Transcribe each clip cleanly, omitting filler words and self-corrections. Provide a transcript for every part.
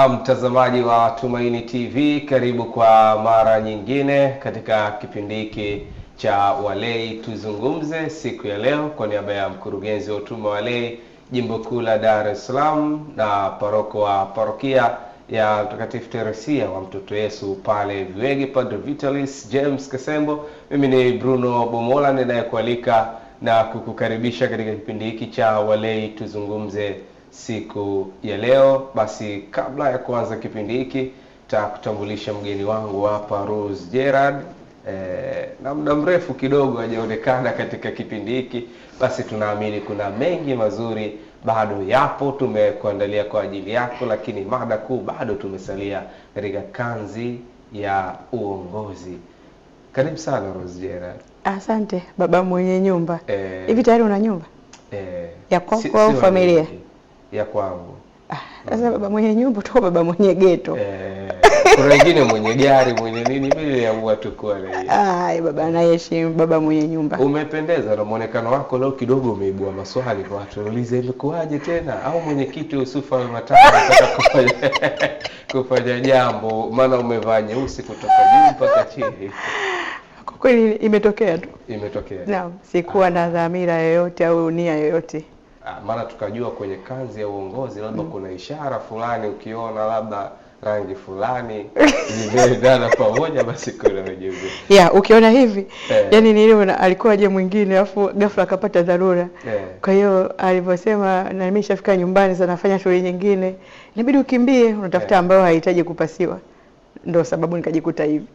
Na mtazamaji wa Tumaini TV, karibu kwa mara nyingine katika kipindi hiki cha Walei Tuzungumze siku ya leo. Kwa niaba ya mkurugenzi wa Utume wa Walei Jimbo Kuu la Dar es Salaam na paroko wa parokia ya Mtakatifu Teresia wa Mtoto Yesu pale Viwege, Padre Vitalis James Kasembo, mimi ni Bruno Bomola ninayekualika na kukukaribisha katika kipindi hiki cha Walei Tuzungumze siku ya leo. Basi kabla ya kuanza kipindi hiki, nitakutambulisha mgeni wangu hapa, Rose Gerard. Na muda mrefu kidogo hajaonekana katika kipindi hiki. Basi tunaamini kuna mengi mazuri bado yapo tumekuandalia kwa ajili yako, lakini mada kuu bado tumesalia katika kanzi ya uongozi. Karibu sana Rose Gerard. Asante baba mwenye nyumba. Hivi tayari una nyumba? Ya kwako au familia? Ya kwangu. Sasa baba mwenye nyumba tu, baba mwenye geto. Kuna wengine mwenye gari, mwenye nini, mimi ya tu kwa leo. Baba anaheshimu baba mwenye nyumba. Umependeza na muonekano wako leo, kidogo umeibua maswali kwa watu. Uliza imekuaje tena, au mwenyekiti Yusufu Matata anataka kufanya jambo, maana umevaa nyeusi kutoka juu mpaka chini. Kwa kweli imetokea tu. Imetokea. Naam, sikuwa na dhamira yoyote au nia yoyote. Maana tukajua kwenye kanzi ya uongozi labda kuna ishara fulani, ukiona labda rangi fulani zimeendana pamoja, basi kuna majibu. Ukiona hivi yani niliona alikuwa aje mwingine afu ghafla akapata dharura. Kwa hiyo alivyosema na mimi nishafika nyumbani sana nafanya shughuli nyingine, inabidi ukimbie unatafuta ambayo haihitaji kupasiwa. Ndio sababu nikajikuta hivi.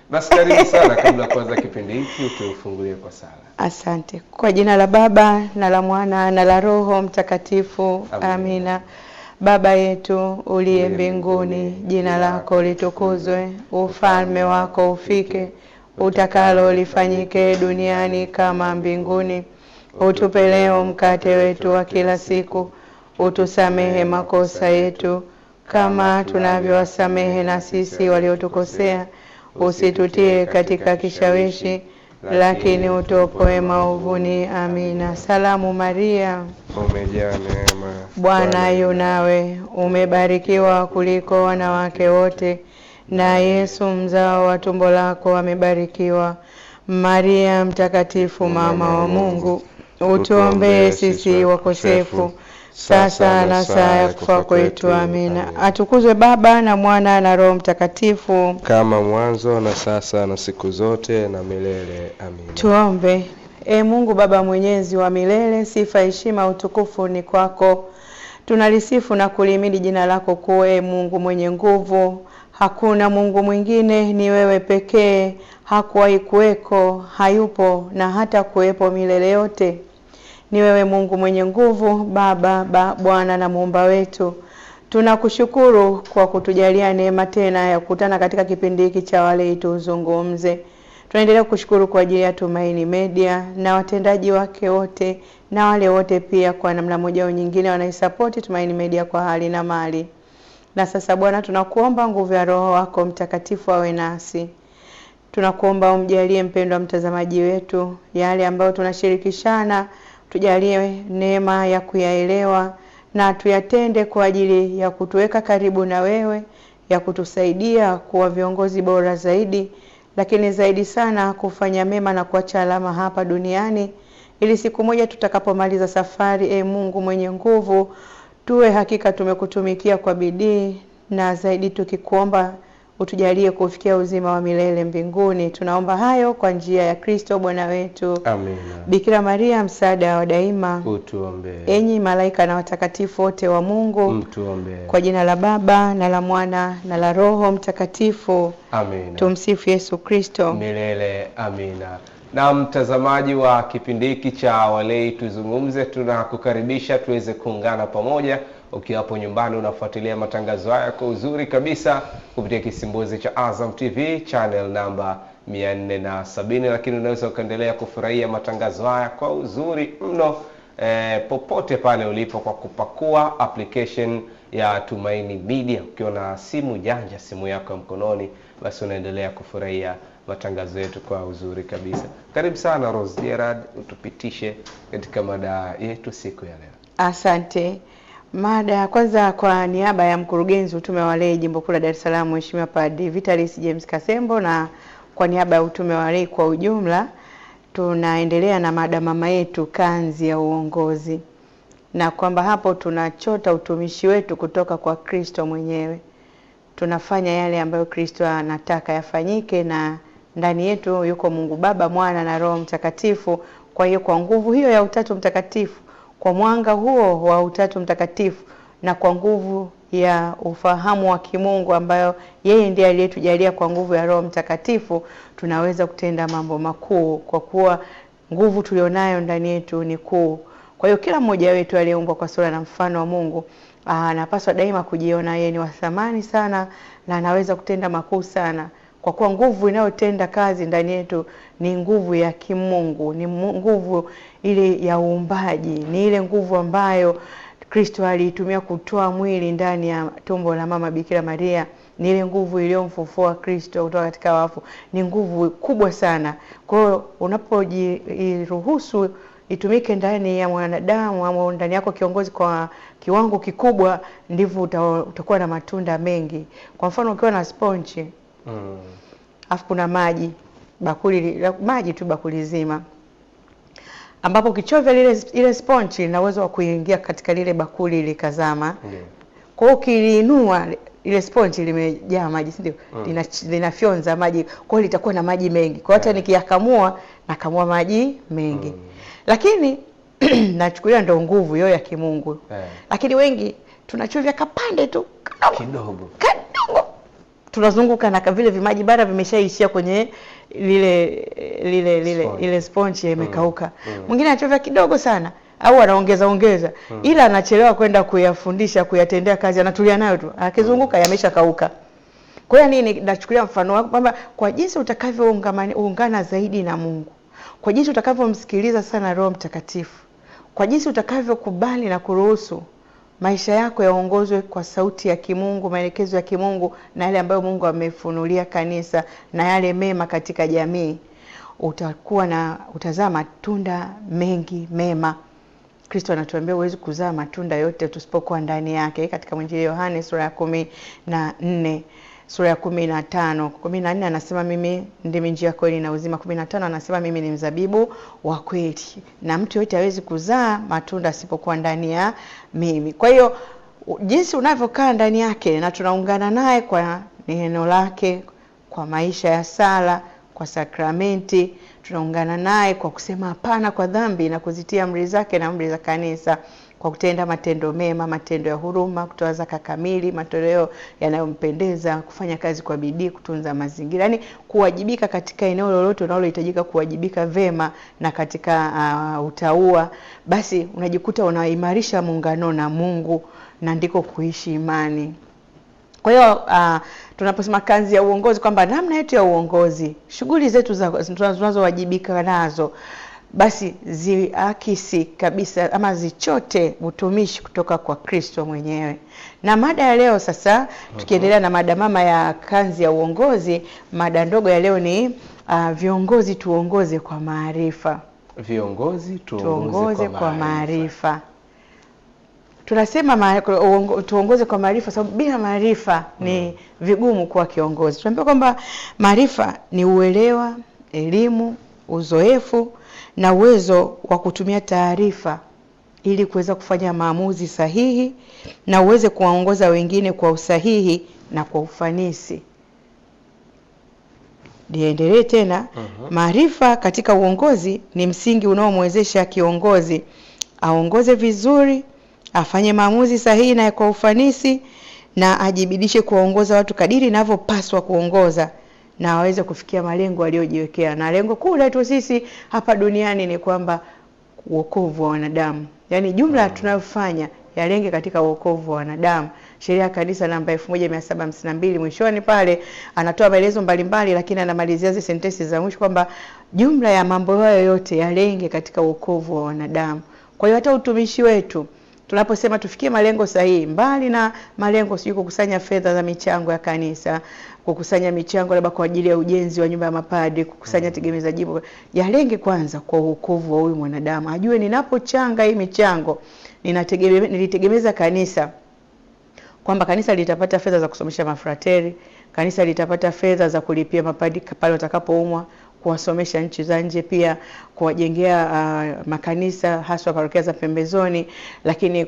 Basi karibu sana. Kabla kwanza kipindi hiki utufungulie kwa sala. Asante. Kwa jina la Baba na la Mwana na la Roho Mtakatifu. Amina. Baba yetu uliye mbinguni, jina lako litukuzwe, ufalme wako ufike, utakalo lifanyike duniani kama mbinguni. Utupe leo mkate wetu wa kila siku, utusamehe makosa yetu kama tunavyowasamehe na sisi waliotukosea, usitutie katika kishawishi, lakini utuokoe maovuni. Amina. Salamu Maria, umejaa neema, Bwana yu nawe, umebarikiwa kuliko wanawake wote, na Yesu mzao wa tumbo lako amebarikiwa. Maria mtakatifu, mama wa Mungu, utuombee sisi wakosefu, sasa na saa ya kufa kwetu. Amina. Atukuzwe Baba na Mwana na Roho Mtakatifu, kama mwanzo na sasa na siku zote na milele. Amina. Tuombe. Mungu Baba mwenyezi wa milele, sifa, heshima, utukufu ni kwako. Tunalisifu na kulimidi jina lako kuu, Mungu mwenye nguvu. Hakuna Mungu mwingine, ni wewe pekee. Hakuwahi kuweko, hayupo na hata kuwepo milele yote. Ni wewe Mungu mwenye nguvu, Baba, Bwana na Muumba wetu. Tunakushukuru kwa kutujalia neema tena ya kukutana katika kipindi hiki cha Walei Tuzungumze. Tunaendelea kushukuru kwa ajili ya Tumaini Media na watendaji wake wote na wale wote pia kwa namna moja au nyingine wanaisupport Tumaini Media kwa hali na mali. Na sasa Bwana, tunakuomba nguvu ya Roho wako Mtakatifu awe nasi. Tunakuomba umjalie mpendwa mtazamaji wetu yale ambayo tunashirikishana, tujalie neema ya kuyaelewa na tuyatende kwa ajili ya kutuweka karibu na wewe, ya kutusaidia kuwa viongozi bora zaidi, lakini zaidi sana kufanya mema na kuacha alama hapa duniani, ili siku moja tutakapomaliza safari, Mungu mwenye nguvu, tuwe hakika tumekutumikia kwa bidii, na zaidi tukikuomba utujalie kufikia uzima wa milele mbinguni. Tunaomba hayo kwa njia ya Kristo Bwana wetu. Amina. Bikira Maria, msaada wa daima, utuombee. Enyi malaika na watakatifu wote wa Mungu, mtuombee. Kwa jina la Baba na la Mwana na la Roho Mtakatifu. Amina. Tumsifu Yesu Kristo milele. Amina. Na mtazamaji wa kipindi hiki cha Walei Tuzungumze, tunakukaribisha tuweze kuungana pamoja. Ukiwa hapo nyumbani unafuatilia matangazo haya kwa uzuri kabisa kupitia kisimbuzi cha Azam TV channel namba 470, lakini unaweza ukaendelea kufurahia matangazo haya kwa uzuri mno popote pale ulipo kwa kupakua application ya Tumaini Media. Ukiwa na simu janja, simu yako ya mkononi, basi unaendelea kufurahia matangazo yetu kwa uzuri kabisa. Karibu sana Rose Gerard, utupitishe katika mada yetu siku ya leo. Asante. Mada ya kwanza, kwa niaba ya mkurugenzi utume wa walei Jimbo Kuu la Dar es Salaam Mheshimiwa Padre Vitalis James Kasembo, na kwa niaba ya utume wa walei kwa ujumla, tunaendelea na mada mama yetu, kanzi ya uongozi, na kwamba hapo tunachota utumishi wetu kutoka kwa Kristo mwenyewe. Tunafanya yale ambayo Kristo anataka yafanyike, na ndani yetu yuko Mungu Baba, Mwana na Roho Mtakatifu. Kwa hiyo kwa nguvu hiyo ya Utatu Mtakatifu, kwa mwanga huo wa Utatu Mtakatifu, na kwa nguvu ya ufahamu wa kimungu ambayo yeye ndiye aliyetujalia kwa nguvu ya Roho Mtakatifu, tunaweza kutenda mambo makuu, kwa kuwa nguvu tulionayo ndani yetu ni kuu. Kwa hiyo kila mmoja wetu aliyeumbwa kwa sura na mfano wa Mungu anapaswa daima kujiona yeye ni wa thamani sana na anaweza kutenda makuu sana, kwa kuwa nguvu inayotenda kazi ndani yetu ni nguvu ya kimungu, ni nguvu ile ya uumbaji, ni ile nguvu ambayo Kristo aliitumia kutoa mwili ndani ya tumbo la mama Bikira Maria. Ni ile nguvu iliyomfufua Kristo kutoka katika wafu. Ni nguvu kubwa sana. Kwa hiyo unapojiruhusu itumike ndani ya mwanadamu au ndani yako kiongozi kwa kiwango kikubwa, ndivyo utakuwa na matunda mengi. Kwa mfano ukiwa na sponge, afu kuna maji, maji tu bakuli zima, ambapo ukichovya ile sponge ina uwezo wa kuingia katika lile bakuli likazama. Kwa hiyo ukiliinua ile sponge limejaa maji, si ndio? Linafyonza maji, kwa hiyo litakuwa na maji mengi. Kwa hata nikiyakamua nakamua maji mengi. Lakini nachukulia ndo nguvu hiyo ya kimungu. Lakini wengi tunachovya kapande tu kidogo. Tunazunguka na vile vimaji bara vimeshaishia kwenye ile sponge imekauka. Mwingine anachovya kidogo sana au anaongeza ila anachelewa kwenda kuyafundisha, kuyatendea kazi, anatulia nayo tu. Akizunguka yameshakauka. Kwa hiyo nini nachukulia mfano wako kwamba kwa jinsi utakavyoungana zaidi na Mungu, kwa jinsi utakavyomsikiliza sana Roho Mtakatifu, kwa jinsi utakavyokubali na kuruhusu maisha yako yaongozwe kwa sauti ya kimungu, maelekezo ya kimungu na yale ambayo Mungu amefunulia kanisa na yale mema katika jamii, utazaa matunda mengi mema. Kristo anatuambia huwezi kuzaa matunda yote tusipokuwa ndani yake, katika Injili ya Yohane sura ya 14, sura ya 15. 14 anasema mimi ndimi njia, kweli na uzima. 15 anasema mimi ni mzabibu wa kweli, na mtu yote hawezi kuzaa matunda asipokuwa ndani ya mimi. Kwa hiyo jinsi unavyokaa ndani yake, na tunaungana naye kwa neno lake, kwa maisha ya sala, kwa sakramenti, tunaungana naye kwa kusema hapana kwa dhambi na kuzitia amri zake na amri za kanisa, kwa kutenda matendo mema, matendo ya huruma, kutoa zaka kamili, matoleo yanayompendeza, kufanya kazi kwa bidii, kutunza mazingira. Yaani kuwajibika katika eneo lolote unalohitajika kuwajibika vema na katika utaua, basi unajikuta unaimarisha muungano na Mungu, na ndiko kuishi imani. Kwa hiyo tunaposema kanzi ya uongozi, kwamba namna yetu ya uongozi, shughuli zetu tunazowajibika nazo, basi ziakisi kabisa ama zichote utumishi kutoka kwa Kristo mwenyewe. Na mada ya leo sasa, tukiendelea na mada mama ya kanzi ya uongozi, mada ndogo ya leo ni viongozi tuongoze kwa maarifa. Viongozi tuongoze kwa maarifa. Tunasema tuongoze kwa maarifa sababu bila maarifa ni vigumu kuwa kiongozi. Tunaambia kwamba maarifa ni uelewa, elimu, uzoefu na uwezo wa kutumia taarifa ili kuweza kufanya maamuzi sahihi na uweze kuwaongoza wengine kwa usahihi na kwa ufanisi. Niendelee tena. Maarifa katika uongozi ni msingi unaomwezesha kiongozi aongoze vizuri, afanye maamuzi sahihi na kwa ufanisi, na ajibidishe kuongoza watu kadiri inavyopaswa kuongoza, na waweze kufikia malengo aliyojiwekea. Na lengo kuu letu sisi hapa duniani ni kwamba wokovu wa wanadamu. Yaani jumla tunayofanya yalenge katika wokovu wa wanadamu. Sheria ya kanisa namba 1752 mwishoni pale anatoa maelezo mbalimbali, lakini anamalizia hizo sentensi za mwisho kwamba jumla ya mambo hayo yote yalenge katika wokovu wa wanadamu. Kwa hiyo hata utumishi wetu tunaposema tufikie malengo sahihi, mbali na malengo sio kukusanya fedha za michango ya kanisa, kukusanya michango labda kwa ajili ya ujenzi wa nyumba ya mapadri, kukusanya tegemeza jimbo, yalenge kwanza kwa wokovu wa huyu mwanadamu. Ajue ninapochanga hii michango nilitegemeza kanisa, kwamba kanisa litapata fedha za kusomesha mafrateri, kanisa litapata fedha za kulipia mapadri pale watakapoumwa, kuwasomesha nchi za nje, pia kuwajengea makanisa haswa parokia za pembezoni, lakini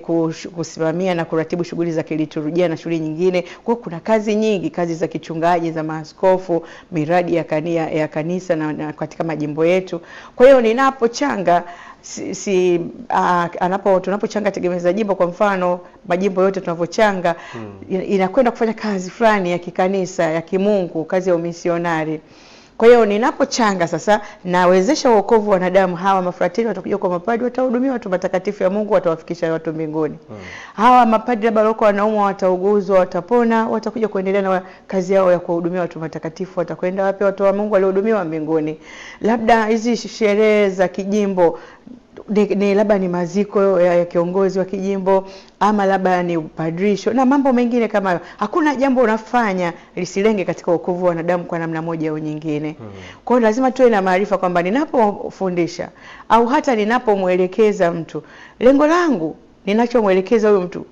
kusimamia na kuratibu shughuli za kiliturujia na shughuli nyingine. Kwa kuna kazi nyingi, kazi za kichungaji, za maaskofu, miradi ya kanisa na katika majimbo yetu. Kwa hiyo ninapochanga tunapochanga tegemeza jimbo, kwa mfano majimbo yote tunavochanga, inakwenda kufanya kazi fulani ya kikanisa, ya kimungu, kazi ya umisionari. Kwa hiyo ninapochanga sasa nawezesha wokovu wa wanadamu. Hawa mafrateri watakuja kwa mapadri, watahudumia watu matakatifu ya Mungu, watawafikisha watu mbinguni. Hawa mapadri labda wako wanaumwa, watauguzwa, watapona, watakuja kuendelea na kazi yao ya kuhudumia watu matakatifu. Watakwenda wapi? Watu wa Mungu waliohudumiwa mbinguni. Labda hizi sherehe za kijimbo ni labda ni maziko ya kiongozi wa kijimbo, ama labda ni upadrisho na mambo mengine kama hayo. Hakuna jambo unafanya lisilenge katika wokovu wa wanadamu kwa namna moja au nyingine. Kwa hiyo lazima tuwe na maarifa kwamba ninapofundisha au hata ninapomuelekeza mtu, lengo langu ninachomuelekeza huyo mtu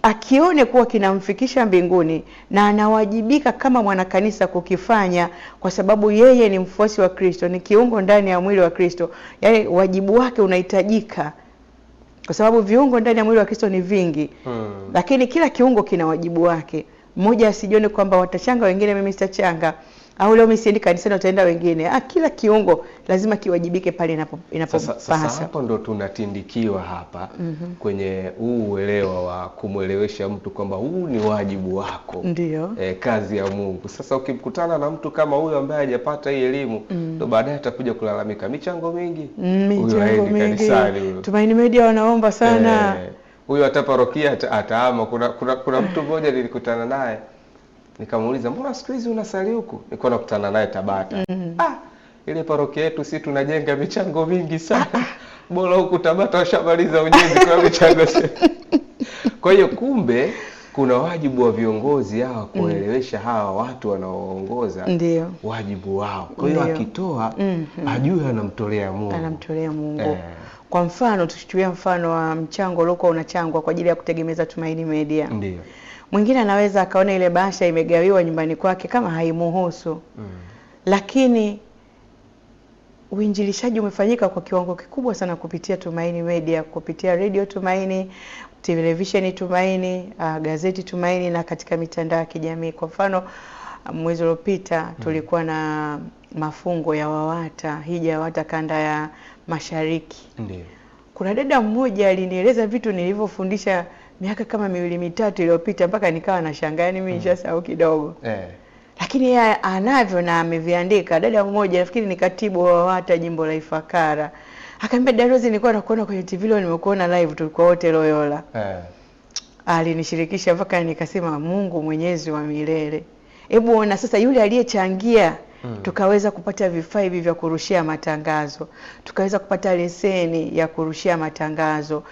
akione kuwa kinamfikisha mbinguni na anawajibika kama mwanakanisa kukifanya, kwa sababu yeye ni mfuasi wa Kristo, ni kiungo ndani ya mwili wa Kristo. Yaani wajibu wake unahitajika, kwa sababu viungo ndani ya mwili wa Kristo ni vingi. Lakini kila kiungo kina wajibu wake. Mmoja asijione kwamba watachanga wengine mimi sitachanga, au leo mimi siendi kanisani utaenda wengine. Kila kiungo lazima kiwajibike pale inapopasa. Sasa hapo ndo tunatindikiwa hapa kwenye uelewa wa kumuelewesha mtu kwamba huu ni wajibu wako. Ndio. Kazi ya Mungu. Sasa ukikutana na mtu kama huyo ambaye hajapata hii elimu, ndo baadaye atakuja kulalamika michango mingi. Michango mingi. Tumaini Media wanaomba sana. Huyo hata parokia ataama. Kuna mtu mmoja nilikutana naye, nikamuuliza mbona siku hizi unasali huku? Nilikuwa nakutana naye Tabata. Ile parokia yetu si tunajenga michango mingi sana. Bora huku Tabata washamaliza ujenzi kwa michango. Kwa hiyo kumbe kuna wajibu wa viongozi hawa kuelewesha hawa watu wanaoongoza wajibu wao. Kwa hiyo akitoa ajue anamtolea Mungu. Anamtolea Mungu. Kwa mfano tukichukulia mfano wa mchango uliokuwa unachangwa kwa ajili ya kutegemeza Tumaini Media. Ndio. Mwingine anaweza akaona ile bahasha imegawiwa nyumbani kwake kama haimuhusu. Lakini uinjilishaji umefanyika kwa kiwango kikubwa sana kupitia Tumaini Media, kupitia Radio Tumaini, televisheni Tumaini, gazeti Tumaini na katika mitandao ya kijamii. Kwa mfano mwezi uliopita tulikuwa na mafungo ya WAWATA, hija ya WAWATA kanda ya Mashariki. Ndio. Kuna dada mmoja alinieleza vitu nilivyofundisha miaka kama 2-3 iliyopita, mpaka nikawa nashangaa, mimi nishasahau kidogo. Lakini yeye anavyo na ameviandika. Dada mmoja nafikiri ni katibu wa WAWATA jimbo la Ifakara, akaniambia Darozi, nilikuwa nakuona kwenye TV leo, nimekuona live, tulikuwa wote Loyola. Alinishirikisha mpaka nikasema Mungu Mwenyezi wa milele. Hebu ona sasa, yule aliyechangia tukaweza kupata vifaa hivi vya kurushia matangazo, tukaweza kupata leseni ya kurushia matangazo,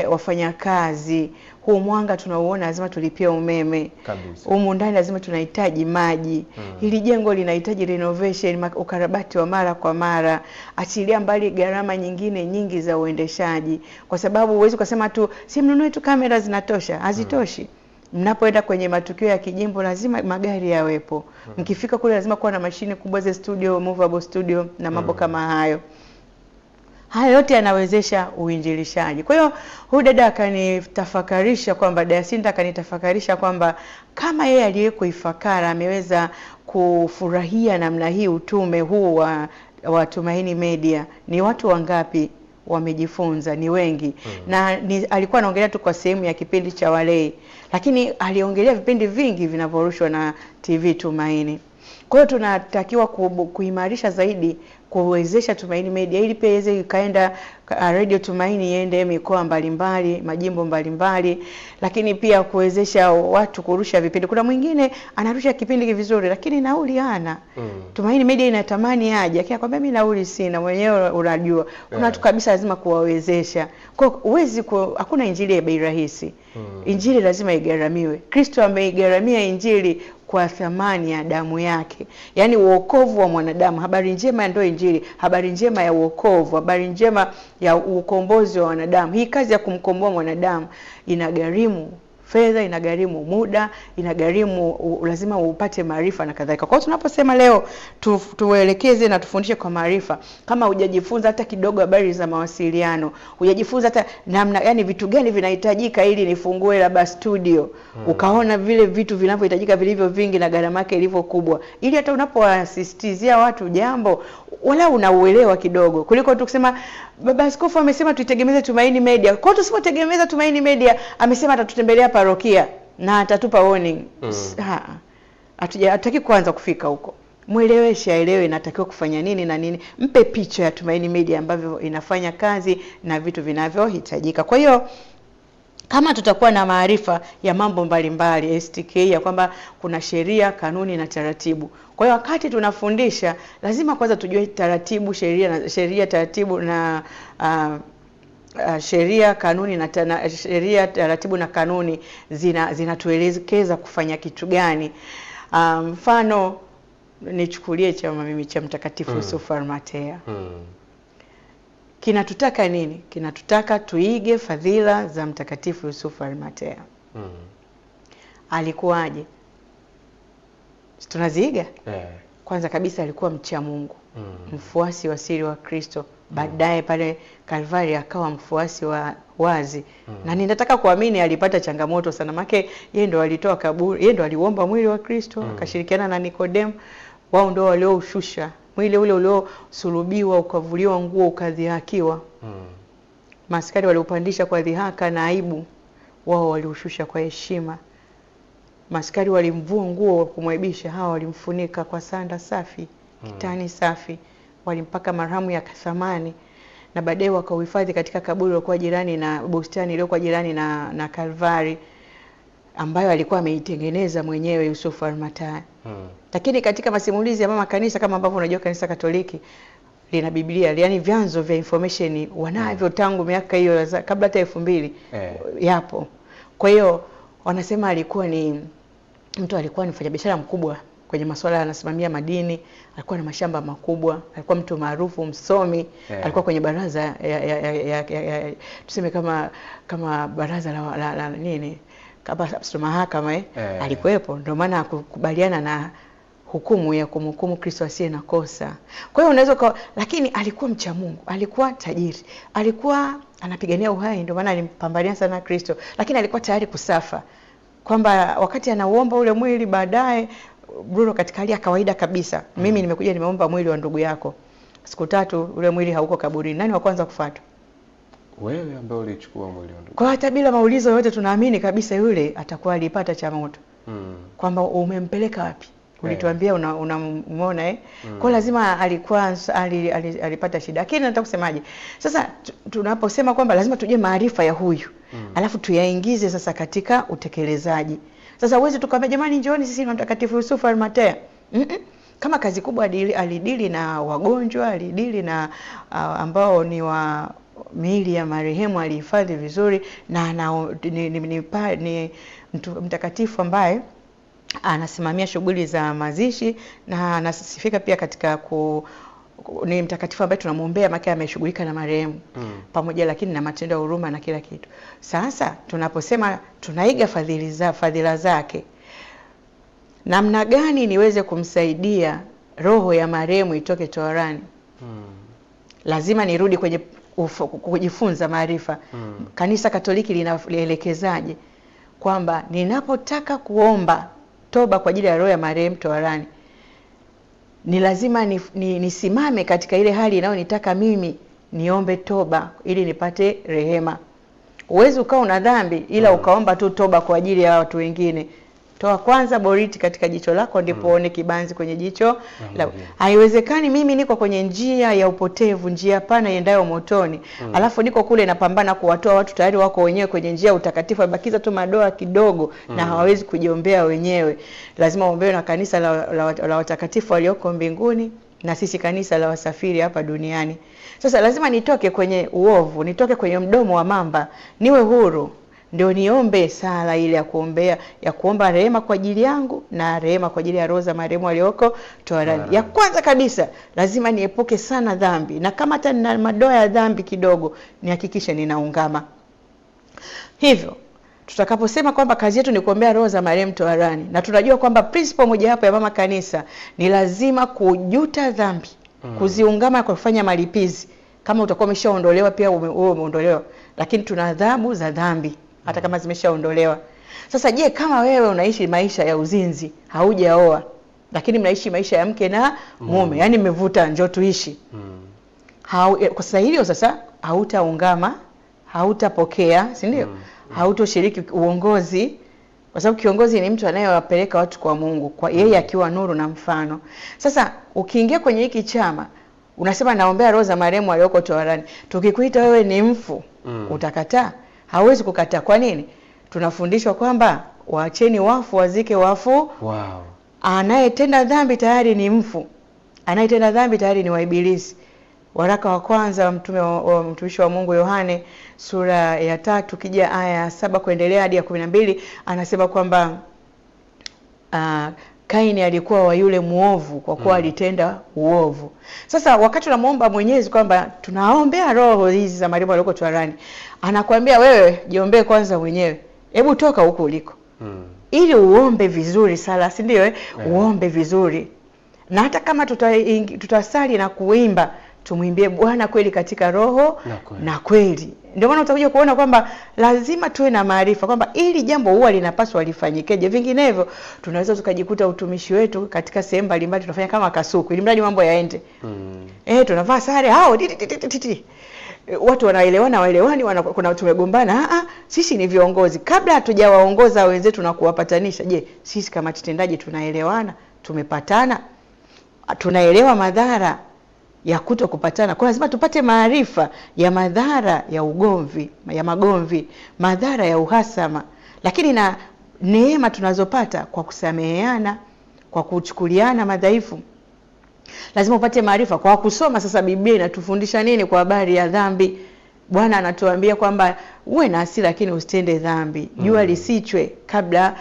wafanyakazi, huu mwanga tunauona lazima tulipie umeme kabisa, humu ndani lazima tunahitaji maji, hili jengo linahitaji renovation, ukarabati wa mara kwa mara, achilia mbali gharama nyingine nyingi za uendeshaji, kwa sababu huwezi kusema tu si mnunue tu kamera zinatosha, hazitoshi. Mnapoenda kwenye matukio ya kijimbo lazima magari yawepo. Mkifika kule lazima kuwa na mashine kubwa za studio, movable studio na mambo kama hayo. Haya yote yanawezesha uinjilishaji. Kwa hiyo huyu dada akanitafakarisha kwamba Dayasinta akanitafakarisha kwamba kama yeye aliyeko Ifakara ameweza kufurahia namna hii utume huu wa Tumaini Media, ni watu wangapi wamejifunza? Ni wengi. Na alikuwa anaongelea tu kwa sehemu ya kipindi cha walei, lakini aliongelea vipindi vingi vinavyorushwa na TV Tumaini. Kwa hiyo tunatakiwa kuimarisha zaidi kuwezesha Tumaini Media ili pia iweze ikaenda Radio Tumaini iende mikoa mbalimbali, majimbo mbalimbali, lakini pia kuwezesha watu kurusha vipindi. Kuna mwingine anarusha kipindi vizuri lakini nauli hana. Tumaini Media inatamani aje, akikwambia mimi nauli sina, mwenyewe unajua. Kuna watu kabisa lazima kuwawezesha. Kwa uwezi hakuna injili ya bei rahisi. Injili lazima igharamiwe. Kristo ameigharamia injili kwa thamani ya damu yake. Yaani uokovu wa mwanadamu, habari njema ndio injili, habari njema ya uokovu, habari njema ya ukombozi wa wanadamu. Hii kazi ya kumkomboa mwanadamu inagharimu fedha, inagharimu muda, inagharimu lazima upate maarifa na kadhalika. Kwa hiyo tunaposema leo tuelekeze na tufundishe kwa maarifa, kama hujajifunza hata kidogo habari za mawasiliano, hujajifunza hata namna yani vitu gani vinahitajika ili nifungue labda studio, ukaona vile vitu vinavyohitajika vilivyo vingi na gharama yake ilivyo kubwa, ili hata unapoasistizia watu jambo wala unauelewa kidogo, kuliko tu kusema baba askofu amesema tuitegemeze Tumaini Media. Kwa hiyo tusipotegemeza Tumaini Media, amesema atatutembelea parokia na atatupa warning. Hatutaki kwanza kufika huko. Mueleweshe, aelewe inatakiwa kufanya nini na nini. Mpe picha ya Tumaini Media ambavyo inafanya kazi na vitu vinavyohitajika. Kwa hiyo kama tutakuwa na maarifa ya mambo mbalimbali STK, ya kwamba kuna sheria, kanuni na taratibu. Kwa hiyo wakati tunafundisha lazima kwanza tujue taratibu, sheria, taratibu na sheria, kanuni na sheria, taratibu na kanuni zinatuelekeza kufanya kitu gani. Mfano nichukulie chama mimi cha Mtakatifu Yusufu Arimathea. Kinatutaka nini? Kinatutaka tuige fadhila za Mtakatifu Yusufu Arimathea. Alikuwaje? Tunaziiga? Kwanza kabisa alikuwa mcha Mungu. Mfuasi wa siri wa Kristo. Baadaye pale Kalvari akawa mfuasi wa wazi. Na ninataka kuamini alipata changamoto sana, maana yeye ndo alitoa kaburi, yeye ndo aliomba mwili wa Kristo, akashirikiana na Nikodemu. Wao ndo walioushusha mwili ule uliosulubiwa, ukavuliwa nguo, ukadhihakiwa. Maaskari waliupandisha kwa dhihaka na aibu, wao waliushusha kwa heshima. Maaskari walimvua nguo kumwaibisha, hao walimfunika kwa sanda safi, kitani safi, walimpaka marhamu ya thamani, na baadaye wakauhifadhi katika kaburi lilokuwa jirani na bustani iliyokuwa jirani na Kalvari, ambayo alikuwa ameitengeneza mwenyewe Yusufu Arimathea. Lakini katika masimulizi ya mama kanisa, kama ambavyo unajua kanisa Katoliki lina Biblia, yani vyanzo vya information wanavyo tangu miaka hiyo kabla hata 2000 yapo. Kwa hiyo wanasema alikuwa ni mfanyabiashara mkubwa kwenye masuala, anasimamia madini, alikuwa na mashamba makubwa, alikuwa mtu maarufu, msomi, alikuwa kwenye baraza tuseme kama baraza la nini, kama mahakama alikuwepo, ndio maana kukubaliana na hukumu ya kumhukumu Kristo asiye na kosa. Kwa hiyo unaweza lakini alikuwa mcha Mungu, alikuwa tajiri, alikuwa anapigania uhai, ndio maana alimpambania sana Kristo, lakini alikuwa tayari kusafa, kwamba wakati anauomba ule mwili baadaye Bruno katika hali ya kawaida kabisa, mimi nimekuja nimeomba mwili wa ndugu yako, siku 3 ule mwili hauko kaburini, nani wa kwanza kufuata? Wewe ambaye ulichukua mwili wa ndugu. Kwa hata bila maulizo yote tunaamini kabisa yule atakuwa alipata cha moto. Kwamba umempeleka wapi? Ulituambia unamuona Kwa lazima alikuwa alipata shida. Lakini nataka kusemaje? Sasa tunaposema kwamba lazima tujue maarifa ya huyu, alafu tuyaingize sasa katika utekelezaji. Sasa uweze tukamwambia jamani njooni sisi na Mtakatifu Yusufu Arimathea. Kama kazi kubwa alidili na wagonjwa, alidili na ambao ni wa miili ya marehemu alihifadhi vizuri, na ni mtakatifu ambaye anasimamia shughuli za mazishi, na anasifika pia katika ni mtakatifu ambaye tunamuombea maana ameshughulika na marehemu pamoja, lakini na matendo ya huruma na kila kitu. Sasa tunaposema tunaiga fadhila zake, namna gani niweze kumsaidia roho ya marehemu itoke toharani? Lazima nirudi kwenye kujifunza maarifa. Kanisa Katoliki linaelekezaje kwamba ninapotaka kuomba toba kwa ajili ya roho ya marehemu toharani, ni lazima nisimame katika ile hali inayonitaka mimi niombe toba ili nipate rehema. Uwezi ukawa una dhambi ila ukaomba tu toba kwa ajili ya watu wengine, Toa kwanza boriti katika jicho lako ndipo uone kibanzi kwenye jicho la. Haiwezekani mimi niko kwenye njia ya upotevu, njia pana iendayo motoni. Alafu niko kule napambana kuwatoa watu tayari wako wenyewe kwenye njia ya utakatifu, wabakiza tu madoa kidogo na hawawezi kujiombea wenyewe. Lazima uombewe na kanisa la watakatifu walioko mbinguni na sisi kanisa la wasafiri hapa duniani. Sasa lazima nitoke kwenye uovu, nitoke kwenye mdomo wa mamba, niwe huru. Ndio niombe sala ile ya kuomba rehema kwa ajili yangu na rehema kwa ajili ya roho za marehemu walioko toharani. Ya kwanza kabisa lazima niepuke sana dhambi, na kama hata nina madoa ya dhambi kidogo nihakikishe ninaungama. Hivyo tutakaposema kwamba kazi yetu ni kuombea roho za marehemu toharani, na tunajua kwamba principle moja hapo ya mama kanisa ni lazima kujuta dhambi, kuziungama kwa kufanya malipizi. Kama utakuwa umeshaondolewa pia wewe umeondolewa, lakini tuna adhabu za dhambi hata kama zimeshaondolewa. Sasa je, kama wewe unaishi maisha ya uzinzi, haujaoa, lakini mnaishi maisha ya mke na mume, yani mmevuta njoo tuishi. Kwa sasa hiyo sasa hautaungama, hautapokea, si ndio? Hautoshiriki uongozi, kwa sababu kiongozi ni mtu anayewapeleka watu kwa Mungu, kwa yeye akiwa nuru na mfano. Sasa ukiingia kwenye hiki chama unasema naombea roho za marehemu walioko toharani, tukikuita wewe ni mfu, utakataa? Hauwezi kukataa. Kwa nini? Tunafundishwa kwamba waacheni wafu wazike wafu. Anayetenda dhambi tayari ni mfu, anayetenda dhambi tayari ni wa ibilisi. Waraka wa kwanza wa mtumishi wa Mungu Yohane sura ya 3 kija aya ya 7 kuendelea hadi ya 12 anasema kwamba Kaini alikuwa wa yule muovu kwa kuwa alitenda uovu. Sasa wakati tunamuomba Mwenyezi kwamba tunaombea roho hizi za marehemu walioko toharani, anakuambia wewe jiombee kwanza mwenyewe. Hebu toka huko uliko. Ili uombe vizuri sala, si ndio? Uombe vizuri. Na hata kama tutasali na kuimba, tumwimbie Bwana kweli katika roho na kweli. Ndio maana utakuja kuona kwamba lazima tuwe na maarifa kwamba ili jambo huwa linapaswa lifanyikeje. Vinginevyo tunaweza tukajikuta utumishi wetu katika sehemu mbalimbali tunafanya kama kasuku ili mradi mambo yaende. Tunavaa sare hao watu wanaelewana waelewani, kuna tumegombana. Sisi ni viongozi, kabla hatujawaongoza wenzetu na kuwapatanisha, je, sisi kama tendaji tunaelewana? Tumepatana? Tunaelewa madhara ya kuto kupatana? Kwa lazima tupate maarifa ya madhara ya ugomvi, ya magomvi, madhara ya uhasama, lakini na neema tunazopata kwa kusameheana, kwa kuchukuliana madhaifu. Lazima upate maarifa kwa kusoma. Sasa Biblia inatufundisha nini kwa habari ya dhambi? Bwana anatuambia kwamba uwe na hasira lakini usitende dhambi. Jua lisichwe kabla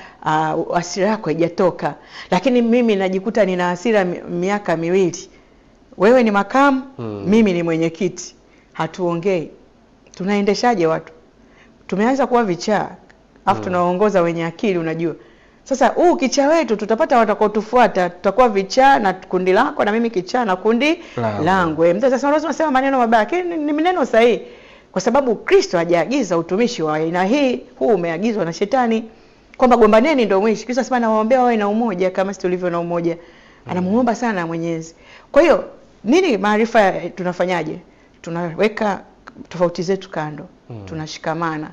hasira yako haijatoka. Lakini mimi najikuta nina hasira miaka miwili. Wewe ni makamu, mimi ni mwenyekiti. Hatuongei. Tunaendeshaje watu? Tumeanza kuwa vichaa. Afu tunaongoza wenye akili, unajua. Sasa huu kichaa wetu tutapata watakaotufuata, tutakuwa vichaa na kundi lako na mimi kichaa na kundi langu. Mtu sasa unasema maneno mabaya, lakini ni maneno sahihi. Kwa sababu Kristo hajaagiza utumishi wa aina hii, huu umeagizwa na shetani kwamba gombaneni ndio mwisho. Kristo anasema nawaombea wawe na umoja kama sisi tulivyo na umoja. Anamuomba sana Mwenyezi. Kwa hiyo nini maarifa tunafanyaje? Tunaweka tofauti zetu kando. Tunashikamana.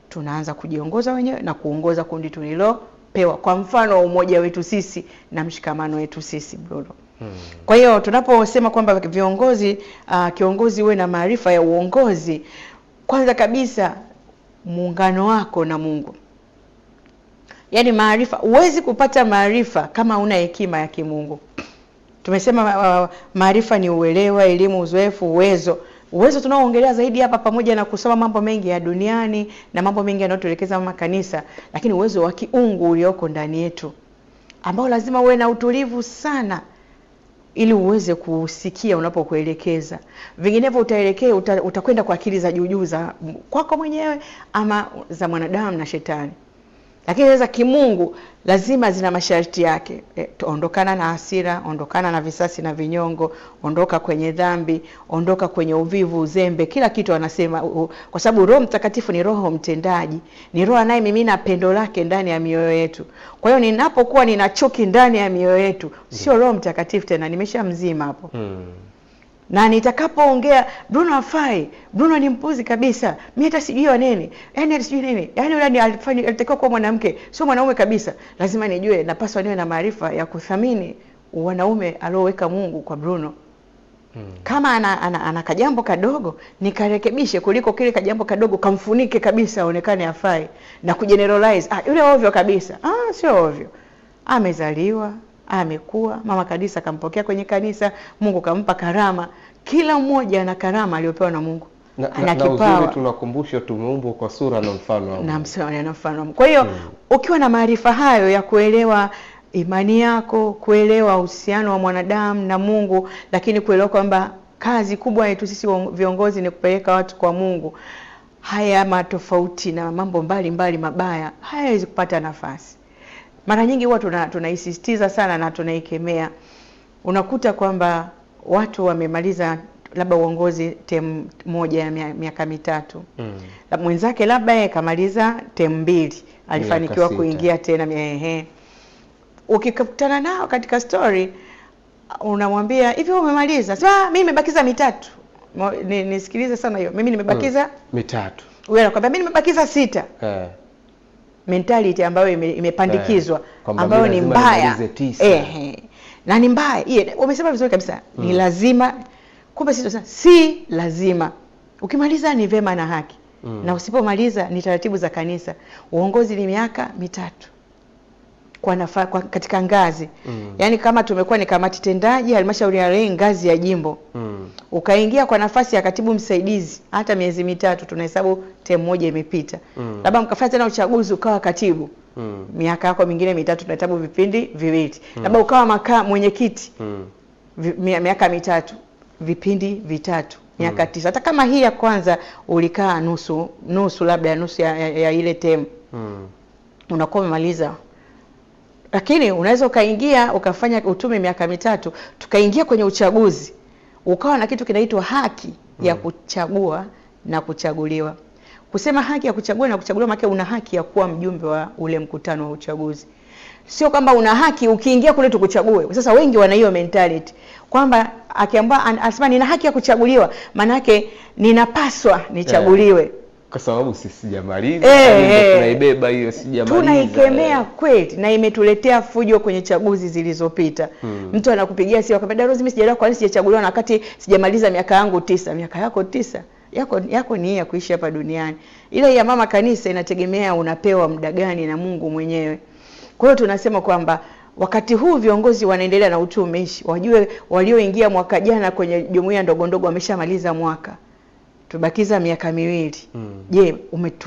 Tunaanza kujiongoza wenyewe na kuongoza kundi tulilopewa kwa mfano wa umoja wetu sisi na mshikamano wetu sisi Bruno. Kwa hiyo tunaposema kwamba viongozi kiongozi uwe na maarifa ya uongozi, kwanza kabisa muungano wako na Mungu. Yaani maarifa, huwezi kupata maarifa kama una hekima ya kimungu. Tumesema maarifa ni uelewa, elimu, uzoefu, uwezo. Uwezo tunaoongelea zaidi hapa pamoja na kusoma mambo mengi ya duniani na mambo mengi yanayotuelekeza mama kanisa, lakini uwezo wa kiungu ulioko ndani yetu ambao lazima uwe na utulivu sana ili uweze kusikia unapokuelekeza. Vinginevyo utaelekea utakwenda kwa akili za juu za kwako mwenyewe ama za mwanadamu na shetani. Lakini za kimungu lazima zina masharti yake. Ondokana na hasira, ondokana na visasi na vinyongo, ondoka kwenye dhambi, ondoka kwenye uvivu, uzembe, kila kitu anasema, kwa sababu Roho Mtakatifu ni roho mtendaji, ni roho anayemimina pendo lake ndani ya mioyo yetu. Kwa hiyo ninapokuwa nina chuki ndani ya mioyo yetu, sio Roho Mtakatifu tena, nimeshamzima hapo. Na nitakapoongea Bruno hafai, Bruno ni mpuzi kabisa, mimi hata sijui nini, yani hata sijui nini, yani yule alitakiwa kuwa mwanamke, sio mwanaume kabisa, lazima nijue, napaswa niwe na maarifa ya kuthamini wanaume alioweka Mungu kwa Bruno. Kama ana kajambo kadogo nikarekebishe, kuliko kile kajambo kadogo kamfunike kabisa aonekane hafai na kugeneralize. Yule ovyo kabisa. Sio ovyo. Amezaliwa, amekuwa, mama kanisa kampokea kwenye kanisa, Mungu kampa karama. Kila mmoja ana karama aliyopewa na Mungu. Ana kipawa. Na uzuri tunakumbusha tumeumbwa kwa sura na mfano wa Mungu. Na mfano. Kwa hiyo ukiwa na maarifa hayo ya kuelewa imani yako, kuelewa uhusiano wa mwanadamu na Mungu, lakini kuelewa kwamba kazi kubwa yetu sisi viongozi ni kupeleka watu kwa Mungu, haya matofauti na mambo mbalimbali mabaya hayawezi kupata nafasi. Mara nyingi huwa tunaisisitiza sana na tunaikemea. Unakuta kwamba watu wamemaliza labda uongozi term moja ya miaka mitatu. Mwenzake labda yeye kamaliza term 2, alifanikiwa kuingia tena ukikutana nao katika story unamwambia hivi umemaliza? Sasa mimi nimebakiza mitatu. Nisikilize sana hiyo. Mimi nimebakiza mitatu. Wewe unakwambia mimi nimebakiza 6. Mentality ambayo imepandikizwa ambayo ni mbaya. Na ni mbaya. Umesema vizuri kabisa. Ni lazima, kumbe si lazima. Ukimaliza ni vema na haki. Na usipomaliza ni taratibu za kanisa. Uongozi ni miaka mitatu. Katika ngazi. Yaani kama tumekuwa ni kamati tendaji halmashauri ya rei ngazi ya jimbo. Ukaingia kwa nafasi ya katibu msaidizi hata miezi mitatu tunahesabu term moja imepita. Labda mkafanya tena uchaguzi ukawa katibu. Miaka yako mingine mitatu tunahesabu vipindi viwili. Labda ukawa mwenyekiti. Miaka mitatu, vipindi vitatu, miaka 9. Hata kama hii ya kwanza ulikaa nusu labda nusu ya ile term. Unakuwa umemaliza. Lakini unaweza ukaingia ukafanya utume miaka mitatu, tukaingia kwenye uchaguzi, ukawa na kitu kinaitwa haki ya kuchagua na kuchaguliwa. Kusema haki ya kuchagua na kuchaguliwa maana una haki ya kuwa mjumbe wa ule mkutano wa uchaguzi. Sio kwamba una haki ukiingia kule tukuchague. Sasa wengi wana hiyo mentality kwamba akiambiwa anasema nina haki ya kuchaguliwa, maana yake ninapaswa nichaguliwe. Kwa sababu sisi sijamaliza, tunaibeba hiyo sijamaliza. Tunaikemea kweli na imetuletea fujo kwenye chaguzi zilizopita. Mtu anakupigia simu akwambia Darozi mimi sijaelewa kwa nini sijachaguliwa na wakati sijamaliza miaka yangu 9. Miaka yako 9. Yako ni ya kuishi hapa duniani. Ile ya mama kanisa inategemea unapewa muda gani na Mungu mwenyewe. Kwa hiyo tunasema kwamba wakati huu viongozi wanaendelea na utumishi, wajue walioingia mwaka jana kwenye jumuiya ndogo ndogo wameshamaliza mwaka. Tubakiza miaka 2. Je,